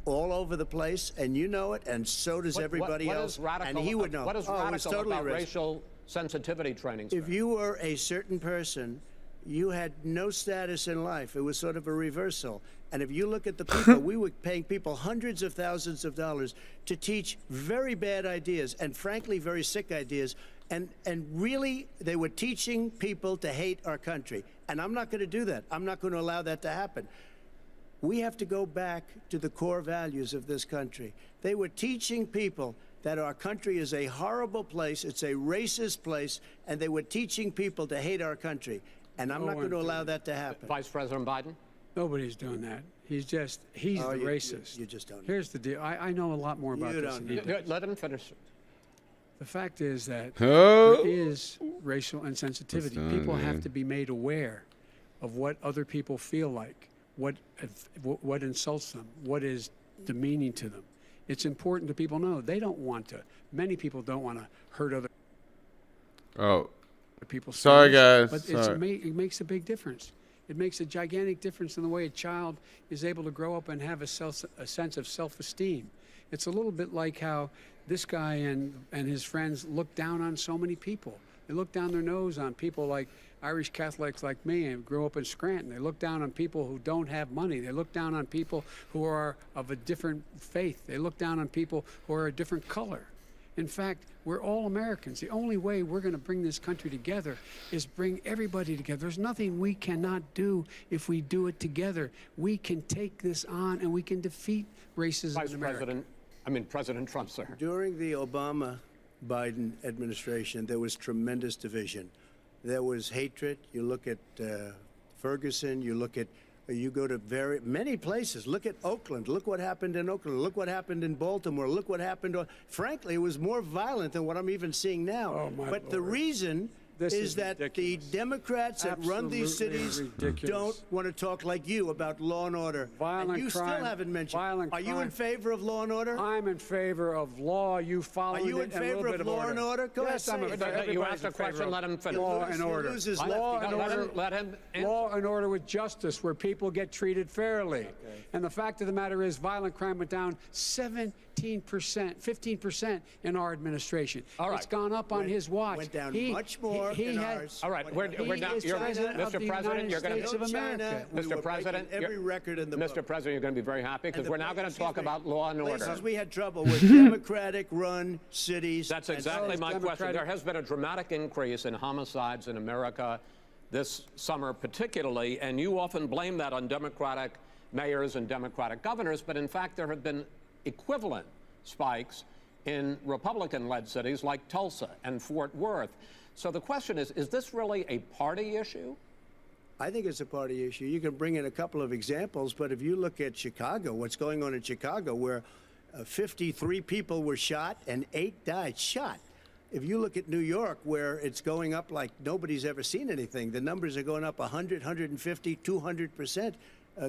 all over the place, and you know it, and so does everybody what else. Is radical, and he would know. What is Oh, it's radical totally about racist. racial sensitivity training? Sir? If you were a certain person, you had no status in life. It was sort of a reversal. And if you look at the people, we were paying people hundreds of thousands of dollars to teach very bad ideas and, frankly, very sick ideas. And really, they were teaching people to hate our country. And I'm not going to do that. I'm not going to allow that to happen. We have to go back to the core values of this country. They were teaching people that our country is a horrible place, it's a racist place, and they were teaching people to hate our country. And I'm not going to allow that to happen. Vice President Biden? Nobody's doing that. He's the racist. You just don't know. Here's the deal. I know a lot more about You this don't than he know. does. Let him finish. The fact is that Oh. there is racial insensitivity. People have to be made aware of what other people feel like, what insults them, what is demeaning to them. It's important that people know they don't want to. Many people don't want to hurt other Oh, people's sorry, feelings, guys. but Sorry. it makes a big difference. It makes a gigantic difference in the way a child is able to grow up and have a sense of self-esteem. It's a little bit like how this guy and his friends look down on so many people. They look down their nose on people like Irish Catholics like me and grew up in Scranton. They look down on people who don't have money. They look down on people who are of a different faith. They look down on people who are a different color. In fact, we're all Americans. The only way we're going to bring this country together is bring everybody together. There's nothing we cannot do if we do it together. We can take this on and we can defeat racism in America. President Trump, sir. During the Obama-Biden administration, there was tremendous division. There was hatred. You look at Ferguson. You go to many places. Look at Oakland. Look what happened in Oakland. Look what happened in Baltimore. Look what happened. Frankly, it was more violent than what I'm even seeing now. Oh, my but the Lord. reason is that ridiculous. the Democrats that run these Absolutely cities ridiculous. don't want to talk like you about law and order. Violent and you crime, still haven't mentioned. violent Are you in crime. favor of law and order? I'm in favor of law. You following Are you it in and a little favor bit of law and order? Go yes, ahead, I'm say in it. favor. You Everybody's asked a in favor question, of let him finish. Law and He order. loses Law left. and order. Let him answer. Law and order with justice, where people get treated fairly. And the fact of the matter is, violent crime went down 15% in our administration. All right. It's gone up on his watch. Went down much more in ours. All right, we're He down. is president of the United States of America. Mr. President, every record in the Mr. book. President, you're going to be very happy because And we're now going to talk about law and order. Places we had trouble with Democratic-run cities. That's and exactly my question. Democratic- There has been a dramatic increase in homicides in America this summer particularly, and you often blame that on Democratic mayors and Democratic governors, but in fact there have been equivalent spikes in Republican-led cities like Tulsa and Fort Worth. So the question is this really a party issue? I think it's a party issue. You can bring in a couple of examples, but if you look at Chicago, what's going on in Chicago, where 53 people were shot and 8 died shot. If you look at New York, where it's going up like nobody's ever seen anything, the numbers are going up 100, 150, 200%.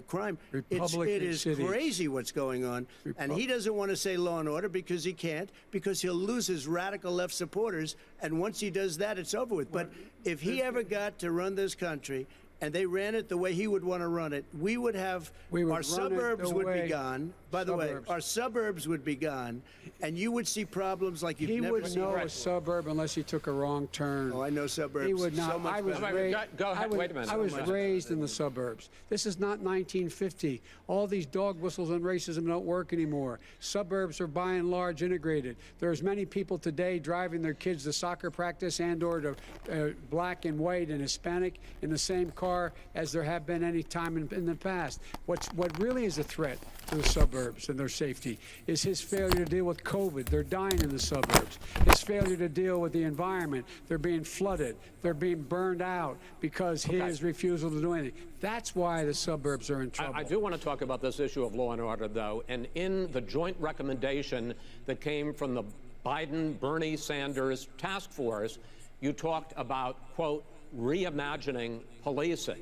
Crime. It is cities. crazy what's going on. And he doesn't want to say law and order because he can't, because he'll lose his radical left supporters. And once he does that, it's over with. But if he ever got to run this country and they ran it the way he would want to run it, we would have our suburbs would be gone. By the way, our suburbs would be gone, and you would see problems like you've He never would seen. know a suburb unless he took a wrong turn. Oh, I know suburbs. He would not. So much I was better. raised. Go ahead. Wait a minute. I was So much raised in the suburbs. This is not 1950. All these dog whistles on racism don't work anymore. Suburbs are by and large integrated. There's many people today driving their kids to soccer practice and/or to black and white and Hispanic in the same car as there have been any time in the past. What really is a threat to the suburbs and their safety is his failure to deal with COVID. They're dying in the suburbs. His failure to deal with the environment. They're being flooded. They're being burned out because his refusal to do anything. That's why the suburbs are in trouble. I do want to talk about this issue of law and order, though. And in the joint recommendation that came from the Biden-Bernie Sanders task force, you talked about, quote, reimagining policing.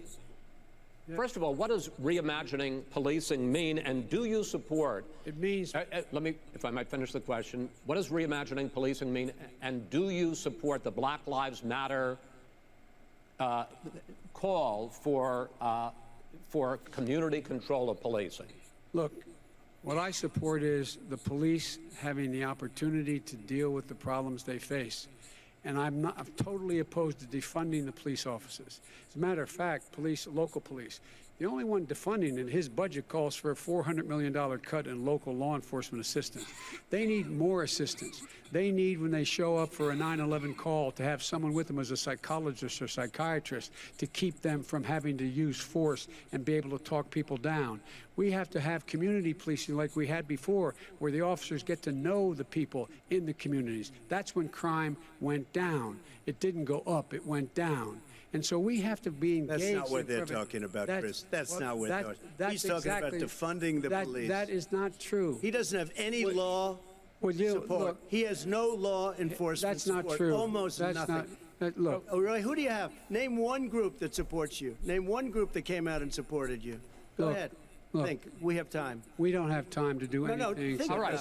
First of all, what does reimagining policing mean, and do you support? It means. Let me, if I might finish the question. What does reimagining policing mean, and do you support the Black Lives Matter call for community control of policing? Look, What I support is the police having the opportunity to deal with the problems they face. And I'm totally opposed to defunding the police officers. As a matter of fact, local police, the only one defunding, and his budget calls for a $400 million cut in local law enforcement assistance. They need more assistance. They need, when they show up for a 9/11 call, to have someone with them as a psychologist or psychiatrist to keep them from having to use force and be able to talk people down. We have to have community policing like we had before, where the officers get to know the people in the communities. That's when crime went down. It didn't go up, it went down. And so we have to be engaged. That's not what they're talking about, Chris. That's not what they're talking about. He's talking about defunding the police. That is not true. He doesn't have any law support. Look, he has no law enforcement that's not support. true. Almost that's nothing. Look. Oh, really? Who do you have? Name one group that supports you. Name one group that came out and supported you. Go ahead. Think. We have time. We don't have time to do anything. No, think All right.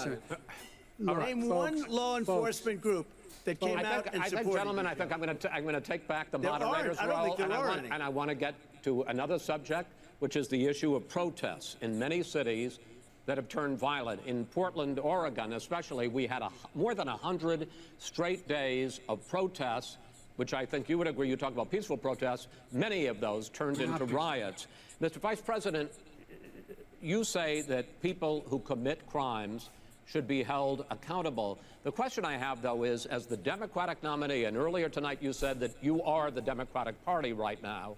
Name one law enforcement group that came out and I think, supported gentlemen, you. I think I'm going to take back the There moderator's aren't. I don't role, think there are any. and I want to get to another subject, which is the issue of protests in many cities that have turned violent. In Portland, Oregon, especially, we had more than 100 straight days of protests, which I think you would agree. You talk about peaceful protests. Many of those turned into riots. Mr. Vice President, you say that people who commit crimes should be held accountable. The question I have, though, is, as the Democratic nominee, and earlier tonight you said that you are the Democratic Party right now,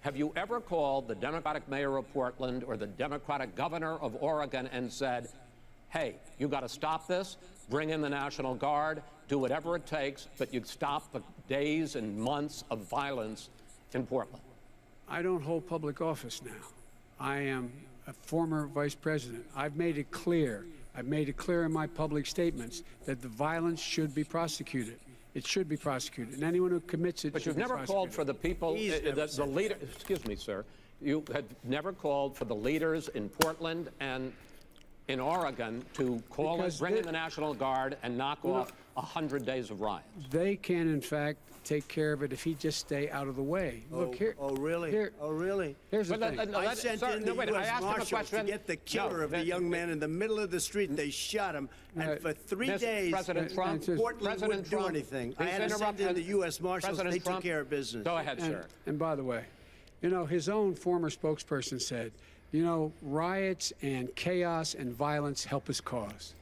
have you ever called the Democratic mayor of Portland or the Democratic governor of Oregon and said, hey, you got to stop this, bring in the National Guard, do whatever it takes, but you stop the days and months of violence in Portland? I don't hold public office now. I am a former vice president. I've made it clear in my public statements that the violence should be prosecuted. It should be prosecuted, and anyone who commits it. But you've never called for the people, the leader. Excuse me, sir. You have never called for the leaders in Portland and in Oregon to bring in the National Guard and knock off 100 days of riots. They can, in fact, take care of it if he just stay out of the way. Look here. Oh, really? Really? Here's the thing. I sent in the U.S. Marshals to get the killer of the young man in the middle of the street. They shot him, and for 3 days, President Trump, Portland wouldn't do anything. I had to send in the U.S. Marshals. They took care of business. Go ahead, sir. And by the way, you know, his own former spokesperson said, you know, riots and chaos and violence help his cause.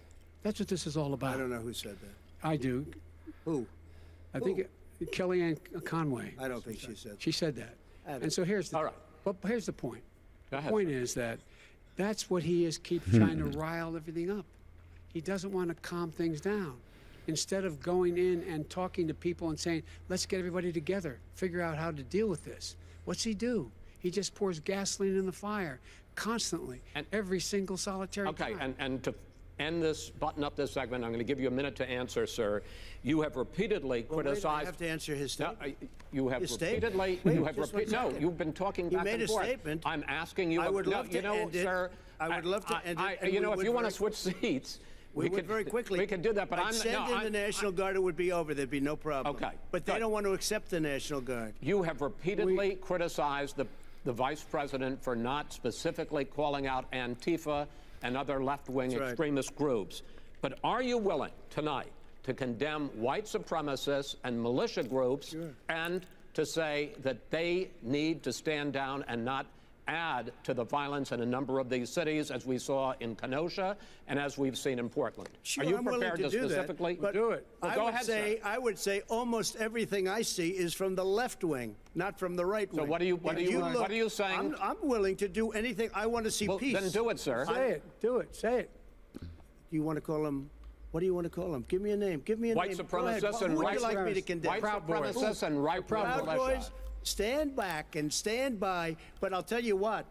That's what this is all about. I don't know who said that. I do. Who? I think Kellyanne Conway. I don't think she said that. She said that. And so here's the here's the point. Go ahead, the point is that that's what he is keeps trying to rile everything up. He doesn't want to calm things down. Instead of going in and talking to people and saying, let's get everybody together, figure out how to deal with this. What's he do? He just pours gasoline in the fire constantly, and every single solitary time. Okay, and to end this, button up this segment, I'm going to give you a minute to answer, sir. You have repeatedly criticized. I have to answer his statement. No, you have repeatedly. No, you've been talking back and forth. He made a statement. I'm asking you. I would love to end it. Sir, I would love to end it. You know, if you want to switch seats. We could very quickly. We could do that, but I'd send in the National Guard, it would be over. There'd be no problem. Okay. But they don't want to accept the National Guard. You have repeatedly criticized the vice president for not specifically calling out Antifa and other left-wing extremist groups. But are you willing tonight to condemn white supremacists and militia groups and to say that they need to stand down and not add to the violence in a number of these cities, as we saw in Kenosha and as we've seen in Portland? Sure, are you I'm prepared willing to do specifically that, do it? Well, go ahead, sir. I would say almost everything I see is from the left wing, not from the right wing. So what are you saying? I'm willing to do anything. I want to see peace. Then do it, sir. Say it. Do it. Say it. You want to call him? What do you want to call him? Give me a name. Give me a White name. supremacists and Who would right you like me to condemn? White supremacists and right Proud Boys, stand back and stand by. But I'll tell you what.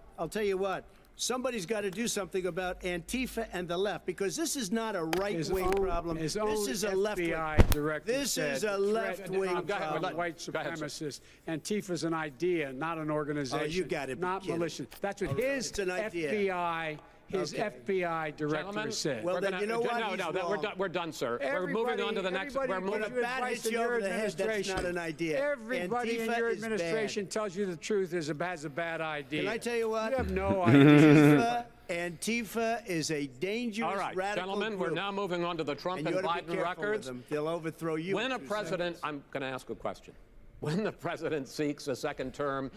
Somebody's got to do something about Antifa and the left, because this is not a right-wing problem. This is a left-wing. This is a left-wing problem. White supremacists. Antifa's an idea, not an organization. Oh, you got it. Not militia. That's what his FBI. His FBI director said. Well, then you know what? No, we're done, sir. We're moving on to the next. We're moving. When a bat hits you over the head, that's not an idea. Everybody in your administration tells you the truth has a bad idea. Can I tell you what? You have no idea. Antifa is a dangerous, All right, radical gentlemen, group. we're now moving on to the Trump And and you ought to be Biden careful with records. them. They'll overthrow you. When in a 2 president, seconds. I'm going to ask a question. When the president seeks a second term,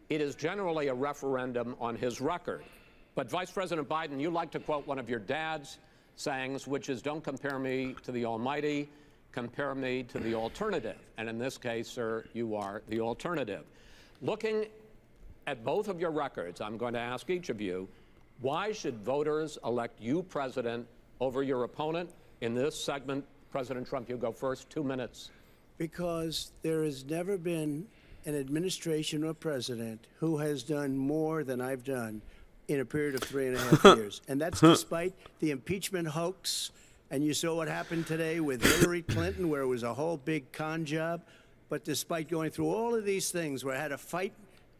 it is generally a referendum on his record. But Vice President Biden, you like to quote one of your dad's sayings, which is, don't compare me to the almighty, compare me to the alternative. And in this case, sir, you are the alternative. Looking at both of your records, I'm going to ask each of you, why should voters elect you president over your opponent? In this segment, President Trump, you go first, 2 minutes. Because there has never been an administration or president who has done more than I've done in a period of 3.5 years. And that's despite the impeachment hoax. And you saw what happened today with Hillary Clinton, where it was a whole big con job. But despite going through all of these things, where I had to fight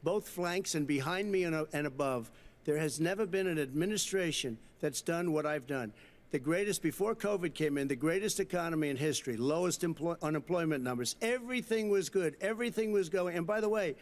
both flanks and behind me and above, there has never been an administration that's done what I've done. The greatest, before COVID came in, the greatest economy in history, lowest unemployment numbers. Everything was good. Everything was going. And by the way,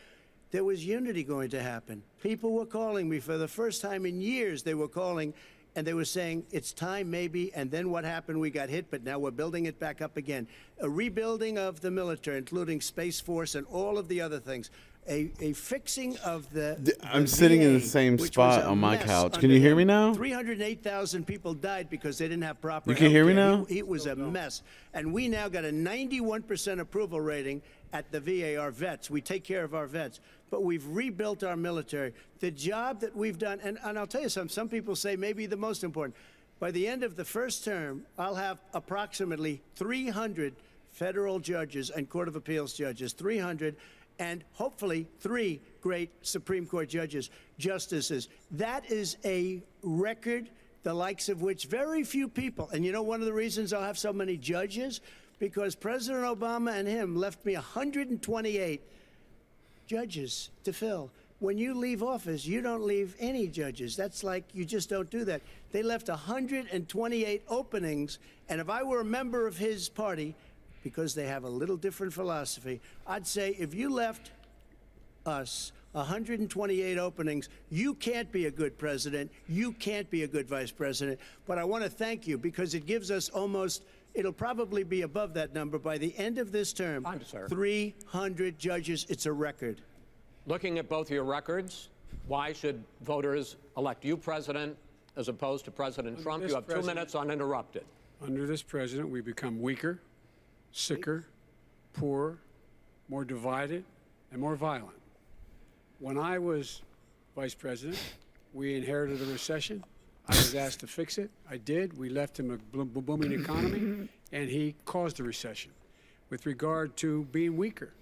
there was unity going to happen. People were calling me for the first time in years. They were calling and they were saying, it's time maybe. And then what happened? We got hit, but now we're building it back up again. A rebuilding of the military, including Space Force and all of the other things. A fixing of the I'm sitting in the VA, same which spot was a on my mess couch. Can under you hear him. me now? 308,000 people died because they didn't have proper You can hear me healthcare. now? It was a mess. And we now got a 91% approval rating at the VA, our vets. We take care of our vets. But we've rebuilt our military. The job that we've done, and I'll tell you something, some people say maybe the most important. By the end of the first term, I'll have approximately 300 federal judges and Court of Appeals judges, 300, and hopefully 3 great Supreme Court justices. That is a record, the likes of which very few people, and you know one of the reasons I'll have so many judges? Because President Obama and him left me 128 judges to fill. When you leave office, you don't leave any judges. That's like, you just don't do that. They left 128 openings, and if I were a member of his party, because they have a little different philosophy, I'd say if you left us 128 openings, you can't be a good president, you can't be a good vice president. But I want to thank you because it gives us almost, it'll probably be above that number by the end of this term. 300 judges, it's a record. Looking at both your records, why should voters elect you president as opposed to President Trump? You have 2 minutes uninterrupted. Under this president, we become weaker, sicker, poorer, more divided, and more violent. When I was vice president, we inherited a recession. I was asked to fix it. I did. We left him a booming economy, and he caused a recession. With regard to being weaker,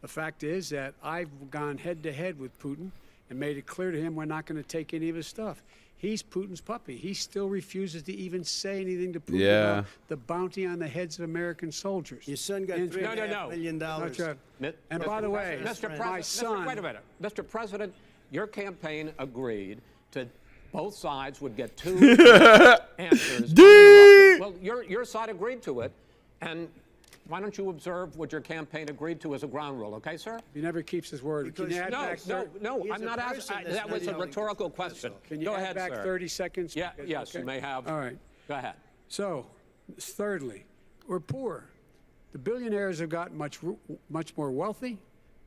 the fact is that I've gone head-to-head with Putin and made it clear to him we're not going to take any of his stuff. He's Putin's puppy. He still refuses to even say anything to Putin about the bounty on the heads of American soldiers. Your son got $3.5 million. That's right. And by the way, my son... Wait a minute. Mr. President, your campaign agreed to both sides would get 2 answers. Well, your side agreed to it, and why don't you observe what your campaign agreed to as a ground rule, okay, sir? He never keeps his word. Can you add back No, I'm not asking. That was a rhetorical question. Can you Go add ahead, back sir. 30 seconds? Yeah, yes, you may have. All right. Go ahead. So, thirdly, we're poor. The billionaires have gotten much more wealthy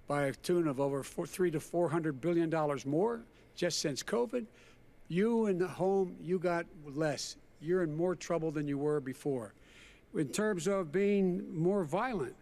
by a tune of over $300 to $400 billion more just since COVID. You in the home, you got less. You're in more trouble than you were before. In terms of being more violent,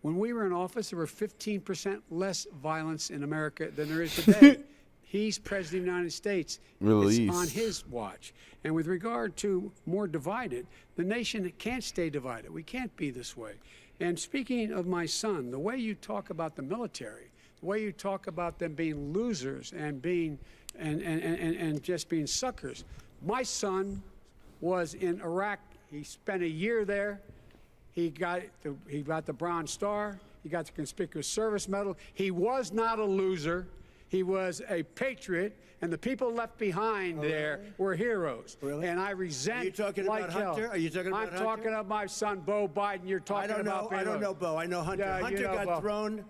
when we were in office, there were 15% less violence in America than there is today. He's president of the United States. It's on his watch. And with regard to more divided, the nation can't stay divided. We can't be this way. And speaking of my son, the way you talk about the military, the way you talk about them being losers and being and just being suckers. My son was in Iraq. He spent a year there. He got the Bronze Star. He got the Conspicuous Service Medal. He was not a loser. He was a patriot, and the people left behind there were heroes. Really? And I resent. Are you talking about Hunter? Are you talking about Hunter? I'm talking about my son, Beau Biden. You're talking about. I don't know Beau. I know Hunter. Yeah,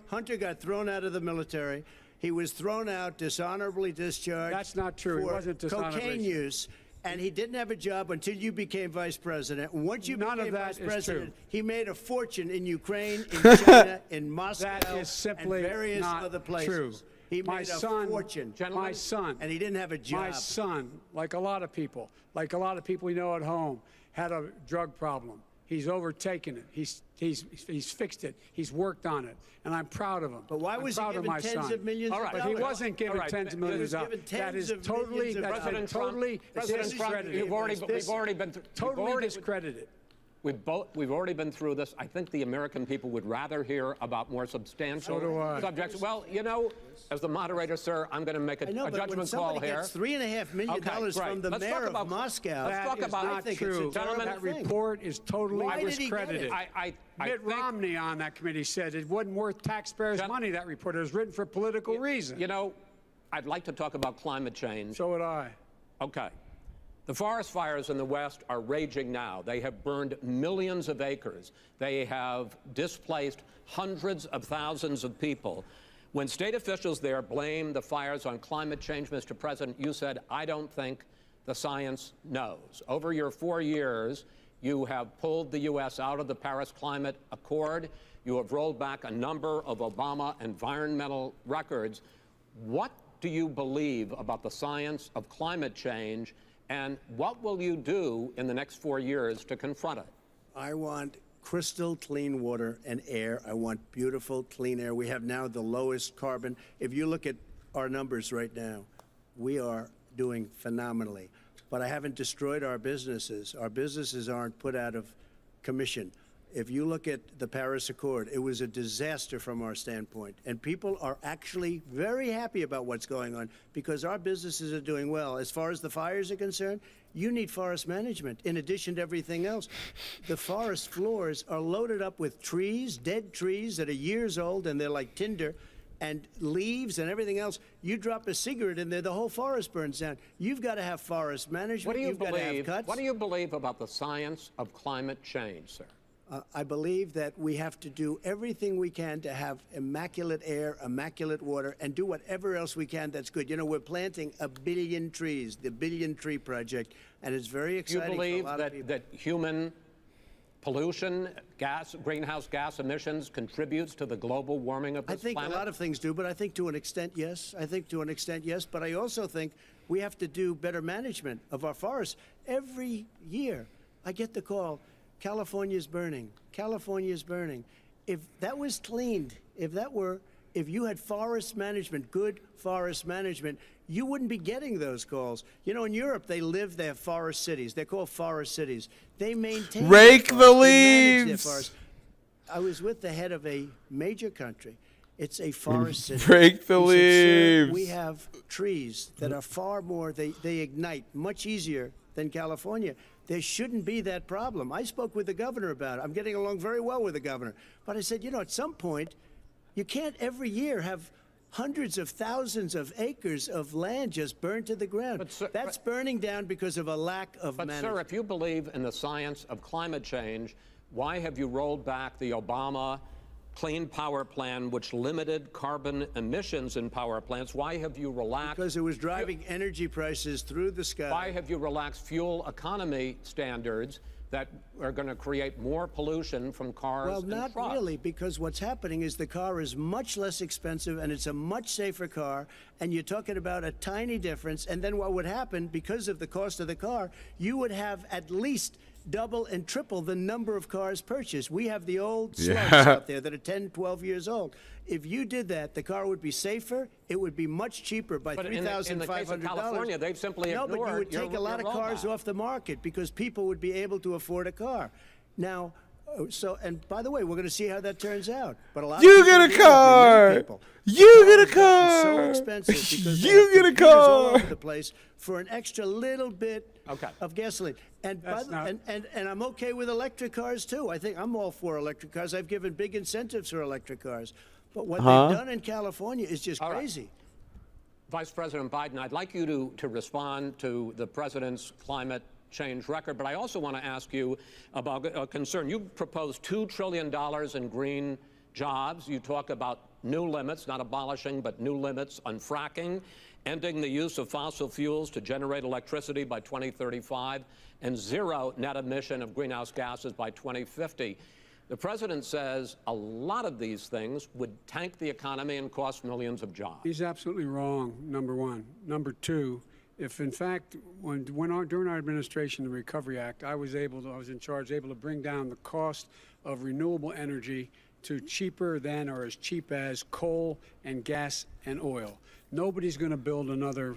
Hunter got thrown out of the military. He was thrown out, dishonorably discharged. That's not true. He For wasn't dishonorably cocaine use. And he didn't have a job until you became vice president. Once you None of became that vice is president, true. he made a fortune in Ukraine, in China, in Moscow, That is simply and various not other places. true. He My made son, a fortune. my son, and he didn't have a job. My son, like a lot of people we know at home, had a drug problem. He's overtaken it. He's fixed it. He's worked on it, and I'm proud of him. But why was he proud of given my tens son. of millions All of right. But dollars? he wasn't given All right. tens of He was millions of given dollars. That tens is of totally, millions of that's President Trump, totally President Trump, discredited. we've already been Totally discredited. We've already been through this. I think the American people would rather hear about more substantial So do I. subjects. Well, you know, as the moderator, sir, I'm going to make a I know, but when judgment call somebody here. gets $3.5 million Okay, great. from the Let's mayor talk of about- Moscow, let's That talk is about- not I think true. it's a terrible That thing. report is totally Why did he get it? discredited. I Mitt think, Romney on that committee said it wasn't worth taxpayers' money, that report. It was written for political reasons. you know, I'd like to talk about climate change. So would I. Okay. The forest fires in the West are raging now. They have burned millions of acres. They have displaced hundreds of thousands of people. When state officials there blame the fires on climate change, Mr. President, you said, I don't think the science knows. Over your 4 years, you have pulled the U.S. out of the Paris Climate Accord. You have rolled back a number of Obama environmental records. What do you believe about the science of climate change, and what will you do in the next 4 years to confront it? I want crystal clean water and air. I want beautiful, clean air. We have now the lowest carbon. If you look at our numbers right now, we are doing phenomenally. But I haven't destroyed our businesses. Our businesses aren't put out of commission. If you look at the Paris Accord, it was a disaster from our standpoint. And people are actually very happy about what's going on because our businesses are doing well. As far as the fires are concerned, you need forest management in addition to everything else. The forest floors are loaded up with trees, dead trees that are years old, and they're like tinder, and leaves and everything else. You drop a cigarette in there, the whole forest burns down. You've got to have forest management. What do you You've got to have believe? cuts. What do you believe about the science of climate change, sir? I believe that we have to do everything we can to have immaculate air, immaculate water, and do whatever else we can that's good. You know, we're planting 1 billion trees, the Billion Tree Project, and it's very Do you exciting believe for a lot of people. that human pollution, greenhouse gas emissions contributes to the global warming of this I think planet? a lot of things do, but I think to an extent, yes. I think to an extent, yes. But I also think we have to do better management of our forests. Every year, I get the call, California's burning. California's burning. If that was cleaned, if you had forest management, good forest management, you wouldn't be getting those calls. You know, in Europe, they have forest cities. They're called forest cities. They maintain Rake their the forests. They manage their leaves. forests. I was with the head of a major country. It's a forest city. Break the He said, "Sir, leaves." we have trees that are far more, they ignite much easier than California. There shouldn't be that problem. I spoke with the governor about it. I'm getting along very well with the governor. But I said, you know, at some point, you can't every year have hundreds of thousands of acres of land just burned to the ground. But, sir, That's burning down because of a lack of But, management. sir, if you believe in the science of climate change, why have you rolled back the Obama Clean Power Plan, which limited carbon emissions in power plants? Why have you relaxed? Because it was driving energy prices through the sky. Why have you relaxed fuel economy standards that are going to create more pollution from cars Well, and not trucks? really, because what's happening is the car is much less expensive and it's a much safer car, and you're talking about a tiny difference. And then what would happen, because of the cost of the car, you would have at least double and triple the number of cars purchased. We have the old slugs out there that are 10, 12 years old. If you did that, the car would be safer. It would be much cheaper by But in the case of $3,500. California, they've simply No, but you ignored would take a lot of your cars rollback. off the market because people would be able to afford a car. Now, and by the way, we're going to see how that turns out. But a lot You of people get a do that. car! Many people. You get a It's car! so expensive because they You have get a computers all car! over the place for an extra little bit of gasoline. And and I'm okay with electric cars too. I think I'm all for electric cars. I've given big incentives for electric cars. But what they've done in California is just crazy. Vice President Biden, I'd like you to respond to the president's climate change record, but I also want to ask you about a concern. You proposed $2 trillion in green jobs. You talk about new limits, not abolishing, but new limits on fracking, ending the use of fossil fuels to generate electricity by 2035, and zero net emission of greenhouse gases by 2050. The president says a lot of these things would tank the economy and cost millions of jobs. He's absolutely wrong, number one. Number two, if in fact, during our administration, the Recovery Act, I was in charge, able to bring down the cost of renewable energy to cheaper than or as cheap as coal and gas and oil. Nobody's going to build another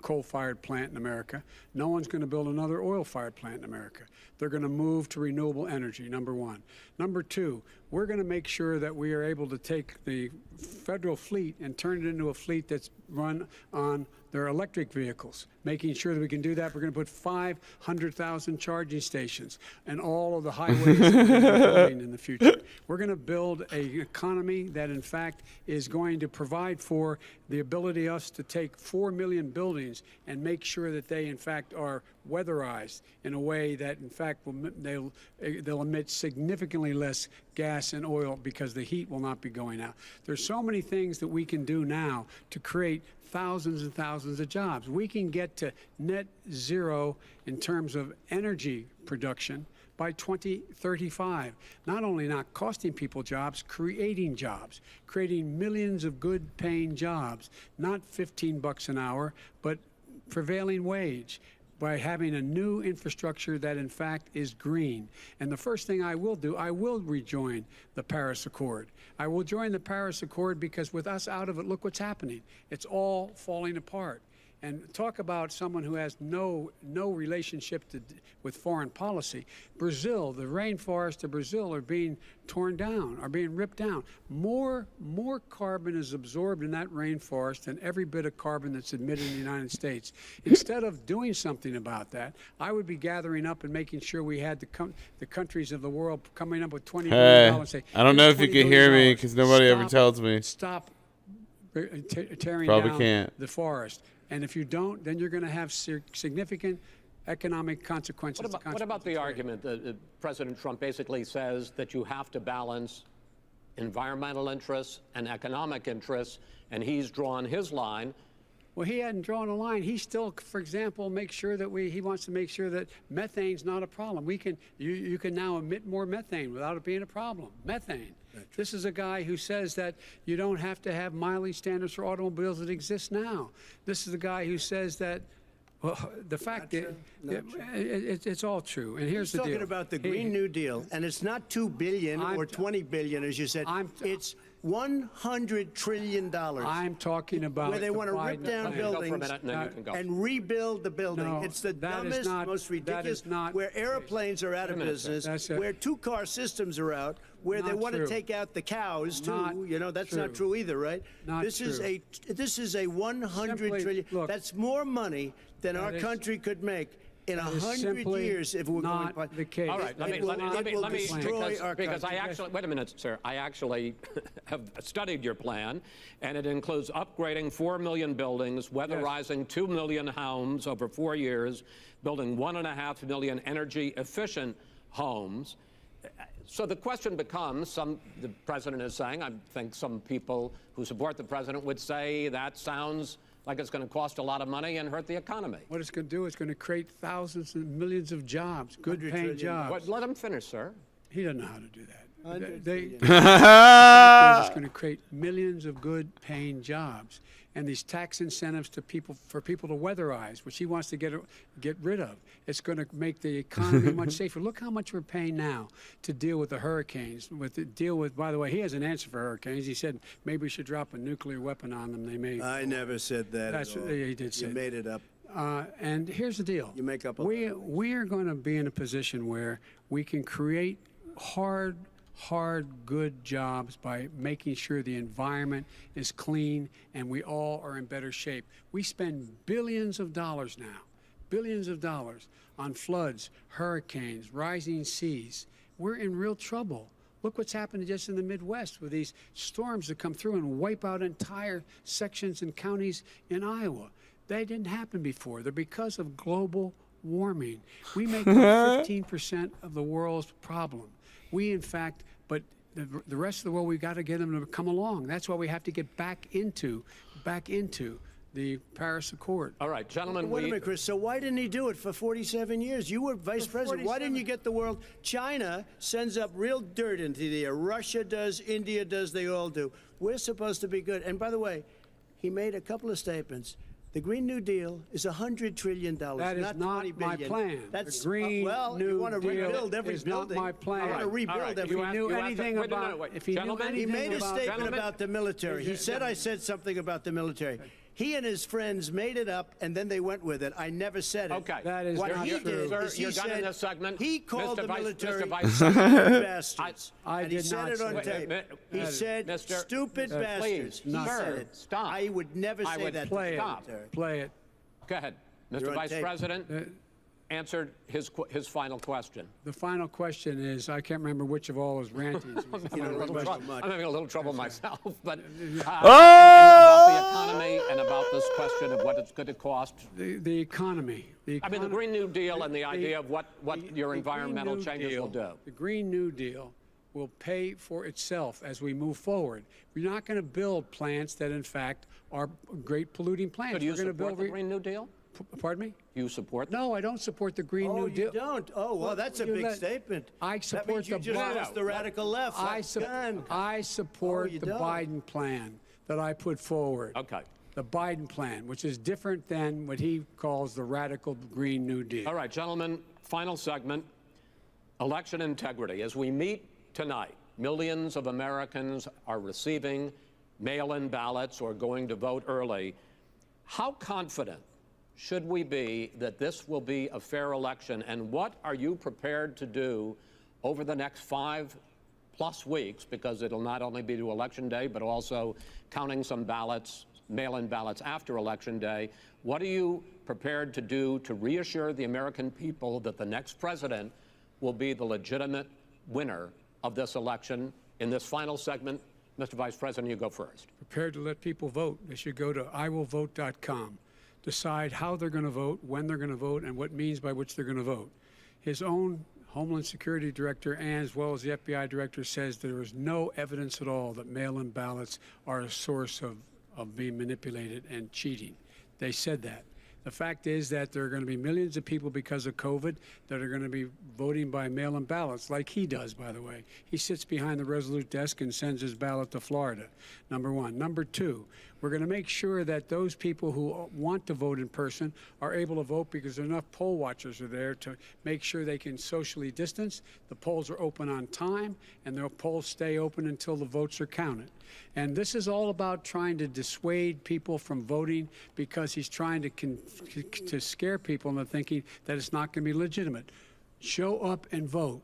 coal-fired plant in America. No one's going to build another oil-fired plant in America. They're going to move to renewable energy, number one. Number two, we're going to make sure that we are able to take the federal fleet and turn it into a fleet that's run on their electric vehicles. Making sure that we can do that, we're going to put 500,000 charging stations and all of the highways that we're building in the future. We're going to build an economy that, in fact, is going to provide for the ability of us to take 4 million buildings and make sure that they, in fact, are weatherized in a way that, in fact, they'll emit significantly less gas and oil because the heat will not be going out. There's so many things that we can do now to create thousands and thousands of jobs. We can get to net zero in terms of energy production by 2035. Not only not costing people jobs, creating millions of good paying jobs, not $15 an hour, but prevailing wage, by having a new infrastructure that, in fact, is green. And the first thing I will do, I will rejoin the Paris Accord. I will join the Paris Accord because with us out of it, look what's happening. It's all falling apart. And talk about someone who has no relationship with foreign policy. Brazil, the rainforests of Brazil are being torn down, are being ripped down. More carbon is absorbed in that rainforest than every bit of carbon that's emitted in the United States. Instead of doing something about that, I would be gathering up and making sure we had the countries of the world coming up with $20 billion and say, I don't know if you can hear me because nobody ever tells me. Stop tearing Probably down can't. the forest. And if you don't, then you're going to have significant economic consequences. What about the argument that President Trump basically says that you have to balance environmental interests and economic interests, and he's drawn his line? Well, he hadn't drawn a line. He still, for example, he wants to make sure that methane's not a problem. You can now emit more methane without it being a problem. Methane. This is a guy who says that you don't have to have mileage standards for automobiles that exist now. This is a guy who says that, well, the fact that it's all true. And here's the deal. He's talking about the Green New Deal, and it's not $2 billion or $20 billion, as you said. It's $100 trillion. I'm talking about where they want to rip down buildings and rebuild the building. No, it's the dumbest, most ridiculous. Where airplanes are out of business, where two-car systems are out, where they want to take out the cows too. That's not true either, right? This is a $100 trillion. Look, that's more money than our country could make in 100 years if we're not going. The case. All right, let me because I actually wait a minute, sir. I actually have studied your plan, and it includes upgrading 4 million buildings, weatherizing 2 million homes over 4 years, building 1.5 million energy-efficient homes. So the question becomes, the president is saying, I think some people who support the president would say that sounds like it's going to cost a lot of money and hurt the economy. What it's going to do is going to create thousands and millions of jobs, good-paying jobs. But let him finish, sir. He doesn't know how to do that. It's going to create millions of good-paying jobs, and these tax incentives for people to weatherize, which he wants to get rid of. It's going to make the economy much safer. Look how much we're paying now to deal with the hurricanes. By the way, he has an answer for hurricanes. He said maybe we should drop a nuclear weapon on them. They may. I never said that. That's what he did say. You made it up. And here's the deal. You make up. We are going to be in a position where we can create hard, good jobs by making sure the environment is clean and we all are in better shape. We spend billions of dollars now, on floods, hurricanes, rising seas. We're in real trouble. Look what's happened just in the Midwest with these storms that come through and wipe out entire sections and counties in Iowa. They didn't happen before. They're because of global warming. We make up 15% of the world's problem. We, in fact, but the rest of the world, we've got to get them to come along. That's why we have to get back into the Paris Accord. All right, gentlemen. Wait a minute, Chris. So why didn't he do it for 47 years? You were vice president. Why didn't you get the world? China sends up real dirt into the air. Russia does. India does. They all do. We're supposed to be good. And by the way, he made a couple of statements. The Green New Deal is $100 trillion. That is not not 20 my billion. plan. That's the Green well, New you want to Deal rebuild every is building. not my plan. You want to rebuild every. If he knew anything about, if he knew anything He made a about, statement about the military. He said I said something about the military. He and his friends made it up, and then they went with it. I never said it. Okay. That is what not he true. did Sir, is he you're done in said this segment. he called Mr. the Vice- military Mr. Vice- stupid bastards. I and he did said not it on say tape. that. He said Mr. stupid bastards. He Sir, said it. stop. I would never I say would that play to it. the military. Play it. Go ahead. Mr. You're on Vice tape. President answered his final question. The final question is, I can't remember which of all his rantings. was the final question. I'm having a little trouble myself, but Oh! about the economy and about this question of what it's going to cost. The economy. I mean, the Green New Deal and the idea of what your the environmental Green New changes Deal- will do. The Green New Deal will pay for itself as we move forward. We're not going to build plants that, in fact, are great polluting plants. So do you We're going to support build the Green New Deal? Pardon me? You support that? No, I don't support the Green Oh, New Deal. you don't? Oh, well, that's a you big let- statement. I That support means you the just Biden- lost the radical left. I Done. support Oh, you the don't? Biden plan that I put forward. Okay. The Biden plan, which is different than what he calls the radical Green New Deal. All right, gentlemen, final segment, election integrity. As we meet tonight, millions of Americans are receiving mail-in ballots or going to vote early. How confident should we be that this will be a fair election, and what are you prepared to do over the next 5+ weeks, because it'll not only be to Election Day, but also counting some ballots, mail-in ballots after Election Day. What are you prepared to do to reassure the American people that the next president will be the legitimate winner of this election? In this final segment, Mr. Vice President, you go first. Prepared to let people vote. They should go to iwillvote.com. Decide how they're going to vote, when they're going to vote, and what means by which they're going to vote. His own Homeland Security Director, and as well as the FBI Director, says there is no evidence at all that mail-in ballots are a source of being manipulated and cheating. They said that. The fact is that there are going to be millions of people because of COVID that are going to be voting by mail-in ballots, like he does, by the way. He sits behind the Resolute desk and sends his ballot to Florida, number one. Number two, we're going to make sure that those people who want to vote in person are able to vote because enough poll watchers are there to make sure they can socially distance. The polls are open on time, and the polls stay open until the votes are counted. And this is all about trying to dissuade people from voting because he's trying to scare people into thinking that it's not going to be legitimate. Show up and vote.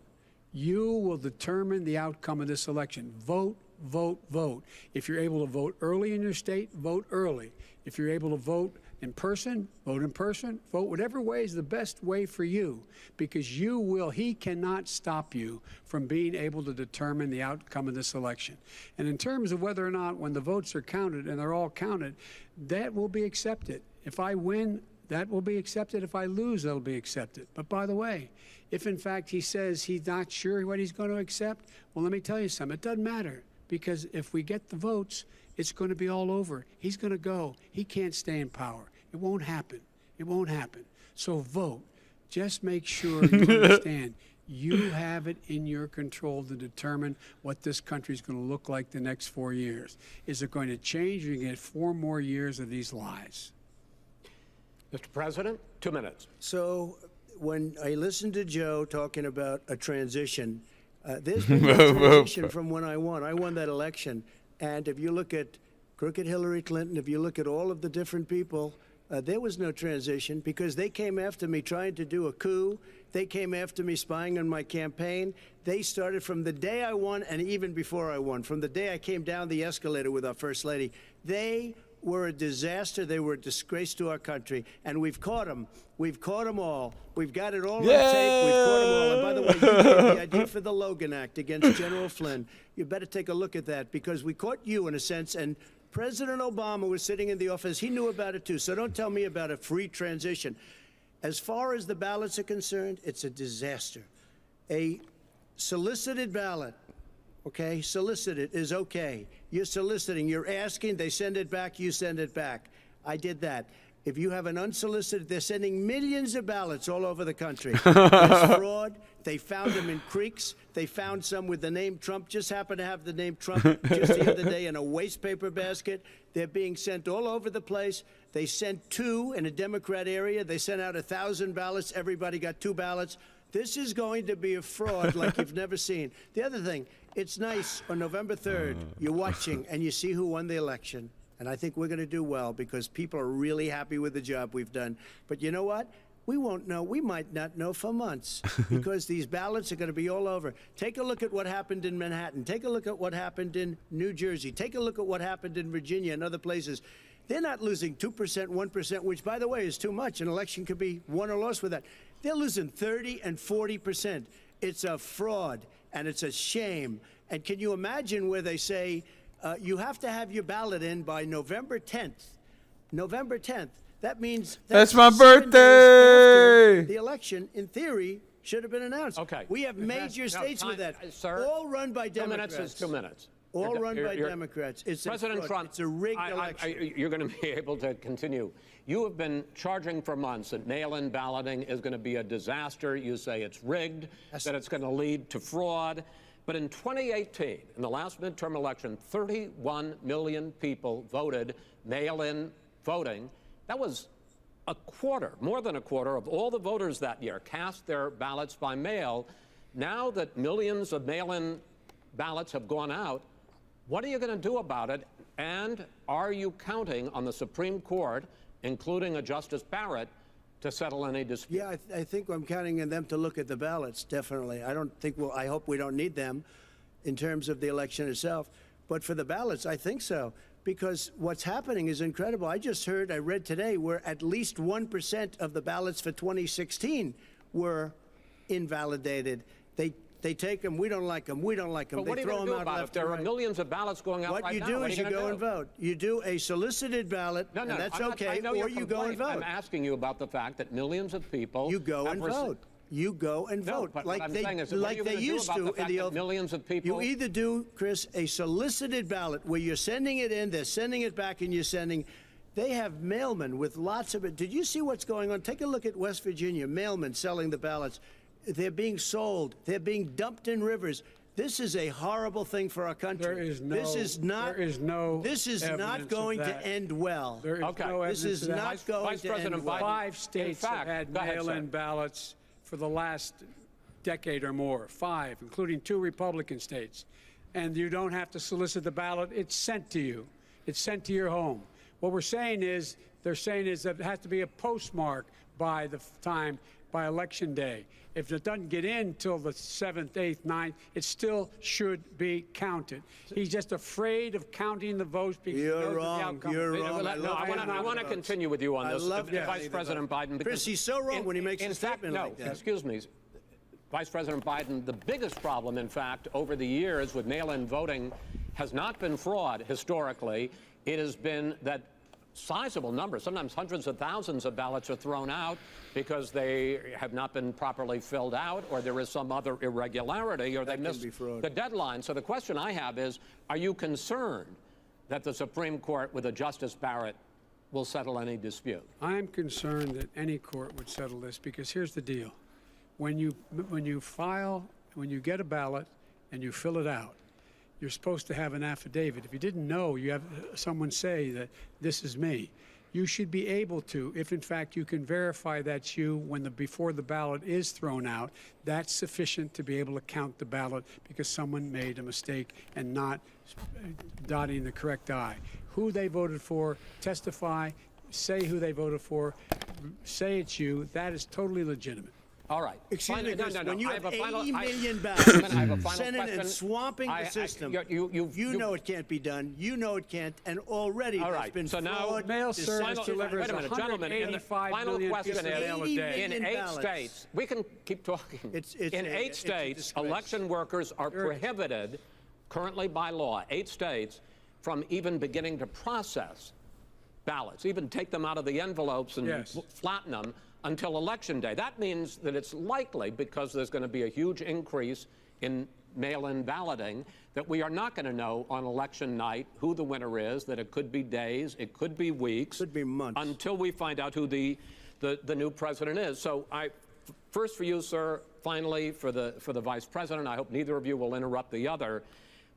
You will determine the outcome of this election. Vote, vote, vote. If you're able to vote early in your state, vote early. If you're able to vote in person, vote in person. Vote whatever way is the best way for you, because he cannot stop you from being able to determine the outcome of this election. And in terms of whether or not, when the votes are counted, and they're all counted, that will be accepted. If I win, that will be accepted. If I lose, that'll be accepted. But by the way, if in fact he says he's not sure what he's going to accept, well, let me tell you something. It doesn't matter, because if we get the votes, it's going to be all over. He's going to go. He can't stay in power. It won't happen. It won't happen. So vote. Just make sure you understand you have it in your control to determine what this country is going to look like the next 4 years. Is it going to change, or you get 4 more years of these lies? Mr. President, 2 minutes. So when I listened to Joe talking about a transition, there's been no transition from when I won. I won that election. And if you look at crooked Hillary Clinton, if you look at all of the different people, there was no transition, because they came after me trying to do a coup. They came after me spying on my campaign. They started from the day I won, and even before I won, from the day I came down the escalator with our First Lady. They were a disaster. They were a disgrace to our country. And we've caught them. We've caught them all. We've got it all on tape. We've caught them all. And by the way, you gave the idea for the Logan Act against General Flynn. You better take a look at that, because we caught you, in a sense, and President Obama was sitting in the office. He knew about it, too. So don't tell me about a free transition. As far as the ballots are concerned, it's a disaster. A solicited ballot okay? Solicited is okay. You're soliciting, you're asking, they send it back, you send it back. I did that. If you have an unsolicited, they're sending millions of ballots all over the country. There's fraud. They found them in creeks. They found some with the name Trump, just happened to have the name Trump just the other day in a waste paper basket. They're being sent all over the place. They sent 2 in a Democrat area. They sent out 1,000 ballots. Everybody got 2 ballots. This is going to be a fraud like you've never seen. The other thing, it's nice on November 3rd, you're watching and you see who won the election. And I think we're going to do well because people are really happy with the job we've done. But you know what? We won't know. We might not know for months because these ballots are going to be all over. Take a look at what happened in Manhattan. Take a look at what happened in New Jersey. Take a look at what happened in Virginia and other places. They're not losing 2%, 1%, which, by the way, is too much. An election could be won or lost with that. They're losing 30 and 40%. It's a fraud, and it's a shame. And can you imagine where they say, you have to have your ballot in by November 10th. November 10th. That means That's my 7 days birthday. after the election, in theory, should have been announced. Okay. We have major states with that. Sir, all run by 2 Democrats. minutes is 2 minutes. All run by Democrats. It's President Trump, it's a rigged election. you're going to be able to continue. You have been charging for months that mail-in balloting is going to be a disaster. You say it's rigged, that it's going to lead to fraud. But in 2018, in the last midterm election, 31 million people voted mail-in voting. That was a quarter, more than a quarter of all the voters that year cast their ballots by mail. Now that millions of mail-in ballots have gone out, what are you going to do about it? And are you counting on the Supreme Court, including a Justice Barrett, to settle any dispute? Yeah, I think I'm counting on them to look at the ballots, definitely. I hope we don't need them in terms of the election itself. But for the ballots, I think so. Because what's happening is incredible. I read today, where at least 1% of the ballots for 2016 were invalidated. They take them, we don't like them, we don't like them. But They what are you throw going to them do out about it? left There and are right. millions of ballots going out What right you now. do What is are you gonna go do? and vote. You do a solicited ballot, No, and that's I okay, know or your you go and complaint. vote. I'm asking you about the fact that millions of people You go and vote. You go and No, vote but like what I'm they saying is, what are like you they gonna do used about to the in fact the that old. millions of people? You either do, Chris, a solicited ballot where you're sending it in, they're sending it back, and you're sending. They have mailmen with lots of it. Did you see what's going on? Take a look at West Virginia. Mailmen selling the ballots. They're being sold. They're being dumped in rivers. This is a horrible thing for our country. There is no. This is not. There is no. This is not evidence going of to that. end well. There is Okay. no This evidence is of that. not going Vice to President end well. Biden- 5 states fact, have had go ahead, mail-in sir. ballots for the last decade or more. 5, including 2 Republican states. And you don't have to solicit the ballot. It's sent to you. It's sent to your home. What we're saying is, they're saying is that it has to be a postmark by the time, by Election Day. If it doesn't get in till the 7th, 8th, 9th, it still should be counted. He's just afraid of counting the votes because he knows You're what the wrong. outcome You're is. wrong. No, I want to continue with you on I this, love Vice counting the President vote. Biden. Chris, he's so wrong when he makes a in fact, statement no, like that. excuse me, Vice President Biden, the biggest problem, in fact, over the years with mail-in voting has not been fraud historically. It has been that sizable numbers, sometimes hundreds of thousands of ballots are thrown out because they have not been properly filled out, or there is some other irregularity, or they missed the deadline. So the question I have is, are you concerned that the Supreme Court, with a Justice Barrett, will settle any dispute? I'm concerned that any court would settle this because here's the deal. When you get a ballot and you fill it out, you're supposed to have an affidavit. If you didn't know, you have someone say that this is me. You should be able to, if in fact you can verify that's you before the ballot is thrown out, that's sufficient to be able to count the ballot because someone made a mistake and not dotting the correct I. Who they voted for, testify, say who they voted for, say it's you, that is totally legitimate. All right. Excuse me, Chris, when you I have have a final- 80 I- million I ballots have a final sent in question. and swamping the system, you know it can't be done. You know it can't, and already All there's right, been so now- fraud. Mail service deception. delivers Wait a minute, gentlemen, in the 185 final million question pieces of is, mail a day. million in 8 ballots. states, we can keep talking. In 8 it's a states, disgrace. election workers are prohibited, currently by law, 8 states, from even beginning to process ballots, even take them out of the envelopes and Yes. flatten them until Election Day. That means that it's likely, because there's going to be a huge increase in mail-in balloting, that we are not going to know on election night who the winner is, that it could be days, it could be weeks. Could be months. Until we find out who the new president is. So first for you, sir, finally for the vice president, I hope neither of you will interrupt the other.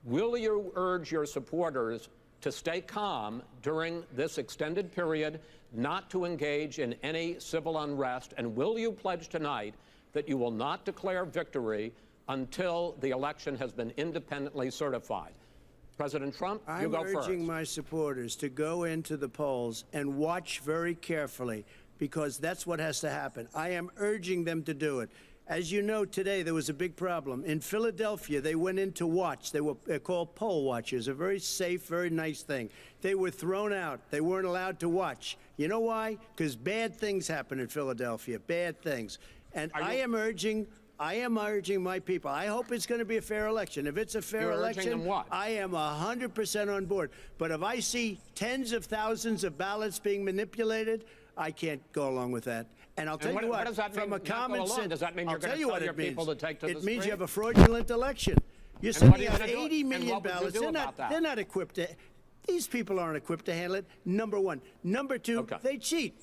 Will you urge your supporters to stay calm during this extended period, not to engage in any civil unrest? And will you pledge tonight that you will not declare victory until the election has been independently certified? President Trump, you go first. I'm urging my supporters to go into the polls and watch very carefully, because that's what has to happen. I am urging them to do it. As you know, today there was a big problem. In Philadelphia, they went in to watch. They were called poll watchers, a very safe, very nice thing. They were thrown out. They weren't allowed to watch. You know why? Because bad things happen in Philadelphia, bad things. And I am urging my people. I hope it's going to be a fair election. If it's a fair election, I am 100% on board. But if I see tens of thousands of ballots being manipulated, I can't go along with that. And I'll tell you what, does that from mean, a common sense, does that mean you're going to tell your people to take to the street? It means you have a fraudulent election. You're sending out 80 million ballots. They're not equipped to. These people aren't equipped to handle it. Number one. Number two, they cheat.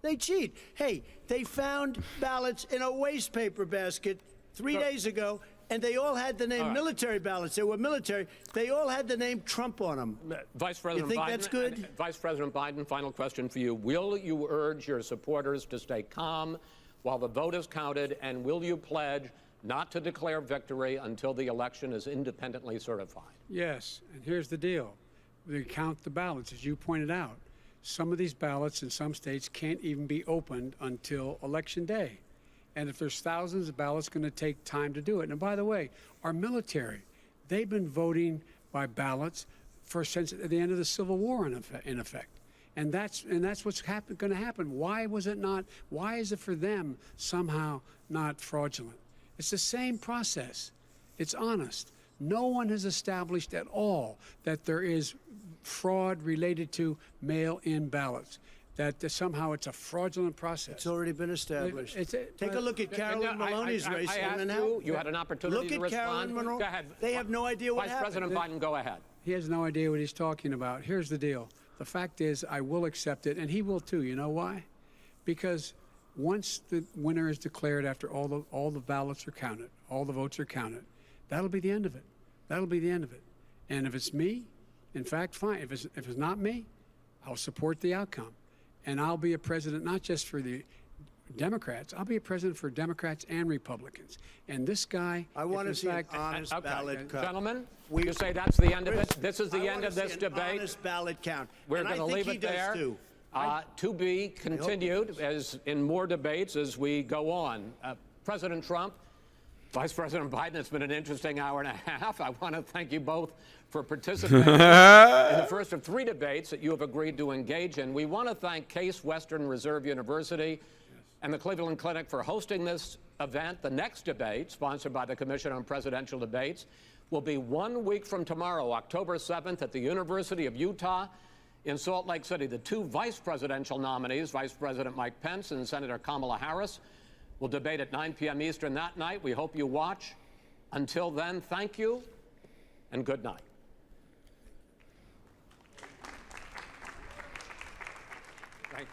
They cheat. Hey, they found ballots in a waste paper basket 3 days ago, and they all had the name military ballots. They were military. They all had the name Trump on them. Vice President you think Biden, that's good? Vice President Biden, final question for you. Will you urge your supporters to stay calm while the vote is counted, and will you pledge not to declare victory until the election is independently certified? Yes, and here's the deal. We count the ballots, as you pointed out. Some of these ballots in some states can't even be opened until Election Day. And if there's thousands of ballots, it's going to take time to do it. And by the way, our military, they've been voting by ballots since the end of the Civil War, in effect. And that's what's going to happen. Why was it not? Why is it for them somehow not fraudulent? It's the same process. It's honest. No one has established at all that there is fraud related to mail-in ballots, that somehow it's a fraudulent process. It's already been established. Take a look at Carolyn Maloney's race. I asked you had an opportunity to respond. Carolyn Maloney. Go ahead. They have no idea what happened. Vice President Biden, go ahead. He has no idea what he's talking about. Here's the deal. The fact is, I will accept it, and he will too. You know why? Because once the winner is declared, after all the ballots are counted, all the votes are counted, that'll be the end of it. That'll be the end of it. And if it's me, in fact, fine. If it's not me, I'll support the outcome. And I'll be a president not just for the Democrats. I'll be a president for Democrats and Republicans. And this guy, I want to see an honest ballot count. Gentlemen, you say that's the end of it? This is the end of this debate? Honest ballot count. We're going to leave it there. To be continued as in more debates as we go on. President Trump, Vice President Biden, it's been an interesting hour and a half. I want to thank you both for participating in the first of 3 debates that you have agreed to engage in. We want to thank Case Western Reserve University and the Cleveland Clinic for hosting this event. The next debate, sponsored by the Commission on Presidential Debates, will be 1 week from tomorrow, October 7th, at the University of Utah in Salt Lake City. The 2 vice presidential nominees, Vice President Mike Pence and Senator Kamala Harris, will debate at 9 p.m. Eastern that night. We hope you watch. Until then, thank you and good night.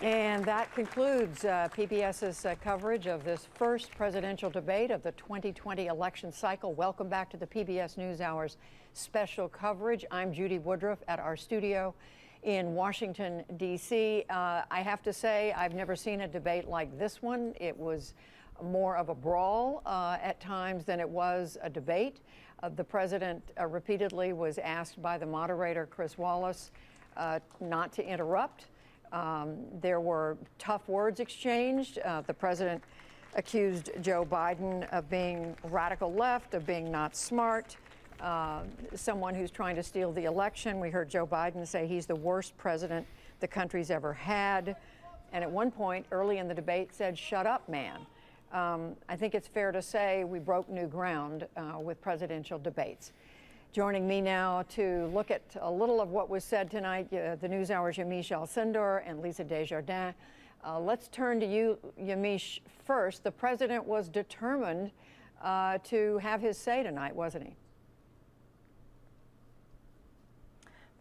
And that concludes PBS's coverage of this first presidential debate of the 2020 election cycle. Welcome back to the PBS NewsHour's special coverage. I'm Judy Woodruff at our studio in Washington, D.C. I have to say, I've never seen a debate like this one. It was more of a brawl at times than it was a debate. The president repeatedly was asked by the moderator, Chris Wallace, not to interrupt. There were tough words exchanged. The president accused Joe Biden of being radical left, of being not smart, someone who's trying to steal the election. We heard Joe Biden say he's the worst president the country's ever had. And at one point early in the debate said, "Shut up, man." I think it's fair to say we broke new ground with presidential debates. Joining me now to look at a little of what was said tonight, the NewsHour's Yamiche Alcindor and Lisa Desjardins. Let's turn to you, Yamiche, first. The president was determined to have his say tonight, wasn't he?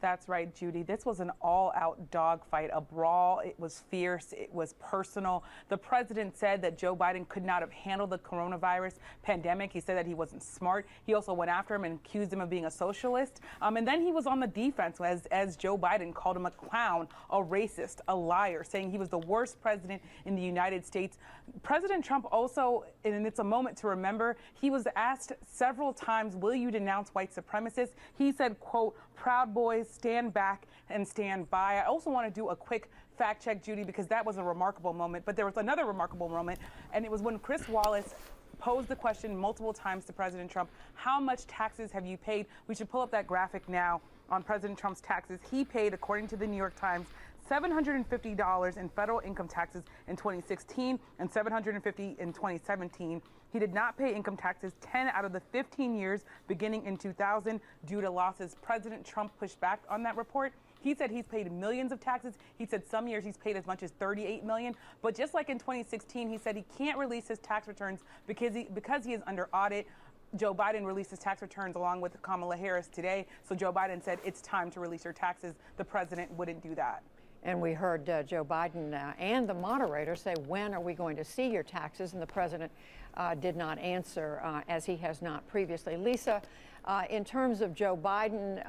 That's right, Judy. This was an all-out dogfight, a brawl. It was fierce. It was personal. The president said that Joe Biden could not have handled the coronavirus pandemic. He said that he wasn't smart. He also went after him and accused him of being a socialist. And then he was on the defense as Joe Biden called him a clown, a racist, a liar, saying he was the worst president in the United States. President Trump also, and it's a moment to remember, he was asked several times, will you denounce white supremacists? He said, quote, Proud Boys, stand back and stand by. I also want to do a quick fact check, Judy, because that was a remarkable moment. But there was another remarkable moment, and it was when Chris Wallace posed the question multiple times to President Trump, how much taxes have you paid? We should pull up that graphic now on President Trump's taxes. He paid, according to the New York Times, $750 in federal income taxes in 2016 and $750 in 2017. He did not pay income taxes 10 out of the 15 years beginning in 2000 due to losses. President Trump pushed back on that report. He said he's paid millions of taxes. He said some years he's paid as much as $38 million. But just like in 2016, he said he can't release his tax returns because he is under audit. Joe Biden released his tax returns along with Kamala Harris today. So Joe Biden said it's time to release your taxes. The president wouldn't do that. And we heard Joe Biden and the moderator say, when are we going to see your taxes? And the president did not answer, as he has not previously. Lisa, in terms of Joe Biden,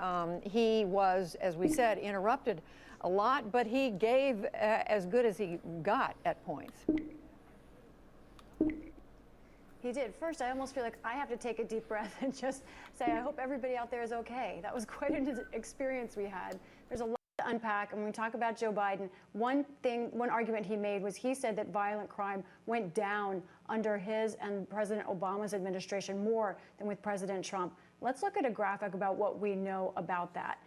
he was, as we said, interrupted a lot, but he gave as good as he got at points. He did. First, I almost feel like I have to take a deep breath and just say, I hope everybody out there is okay. That was quite an experience we had. There's a lot to unpack. And when we talk about Joe Biden, one argument he made was he said that violent crime went down under his and President Obama's administration more than with President Trump. Let's look at a graphic about what we know about that.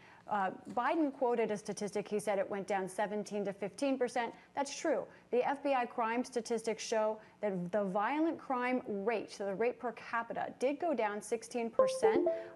Biden quoted a statistic. He said it went down 17 to 15%. That's true. The FBI crime statistics show that the violent crime rate, so the rate per capita, did go down 16%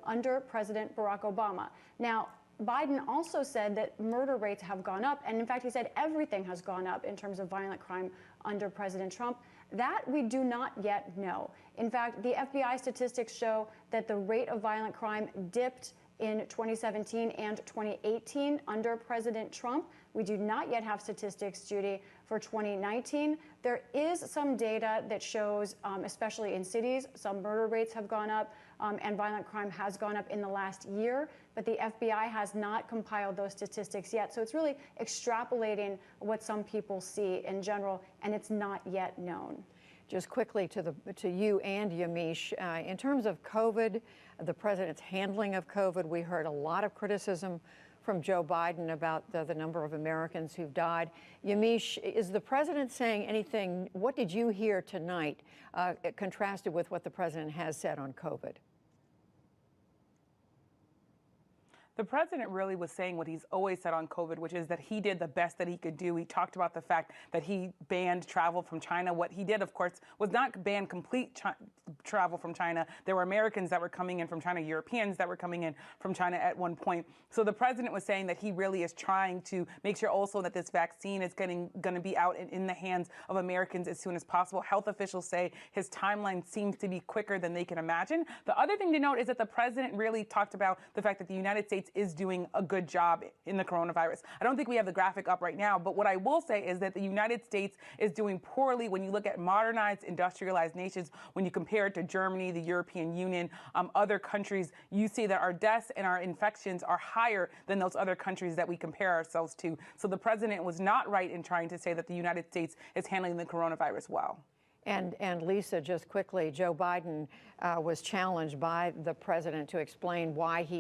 under President Barack Obama. Now, Biden also said that murder rates have gone up, and in fact, he said everything has gone up in terms of violent crime under President Trump. That we do not yet know. In fact, the FBI statistics show that the rate of violent crime dipped in 2017 and 2018 under President Trump. We do not yet have statistics, Judy, for 2019. There is some data that shows, especially in cities, some murder rates have gone up and violent crime has gone up in the last year, but the FBI has not compiled those statistics yet. So it's really extrapolating what some people see in general, and it's not yet known. Just quickly to you and Yamiche, in terms of COVID, the president's handling of COVID, we heard a lot of criticism from Joe Biden about the number of Americans who've died. Yamiche, is the president saying anything? What did you hear tonight contrasted with what the president has said on COVID? The president really was saying what he's always said on COVID, which is that he did the best that he could do. He talked about the fact that he banned travel from China. What he did, of course, was not ban complete travel from China. There were Americans that were coming in from China, Europeans that were coming in from China at one point. So the president was saying that he really is trying to make sure also that this vaccine is going to be out in the hands of Americans as soon as possible. Health officials say his timeline seems to be quicker than they can imagine. The other thing to note is that the president really talked about the fact that the United States is doing a good job in the coronavirus. I don't think we have the graphic up right now, but what I will say is that the United States is doing poorly when you look at modernized, industrialized nations. When you compare it to Germany, the European Union, other countries, you see that our deaths and our infections are higher than those other countries that we compare ourselves to. So the president was not right in trying to say that the United States is handling the coronavirus well. And Lisa, just quickly, Joe Biden was challenged by the president to explain why he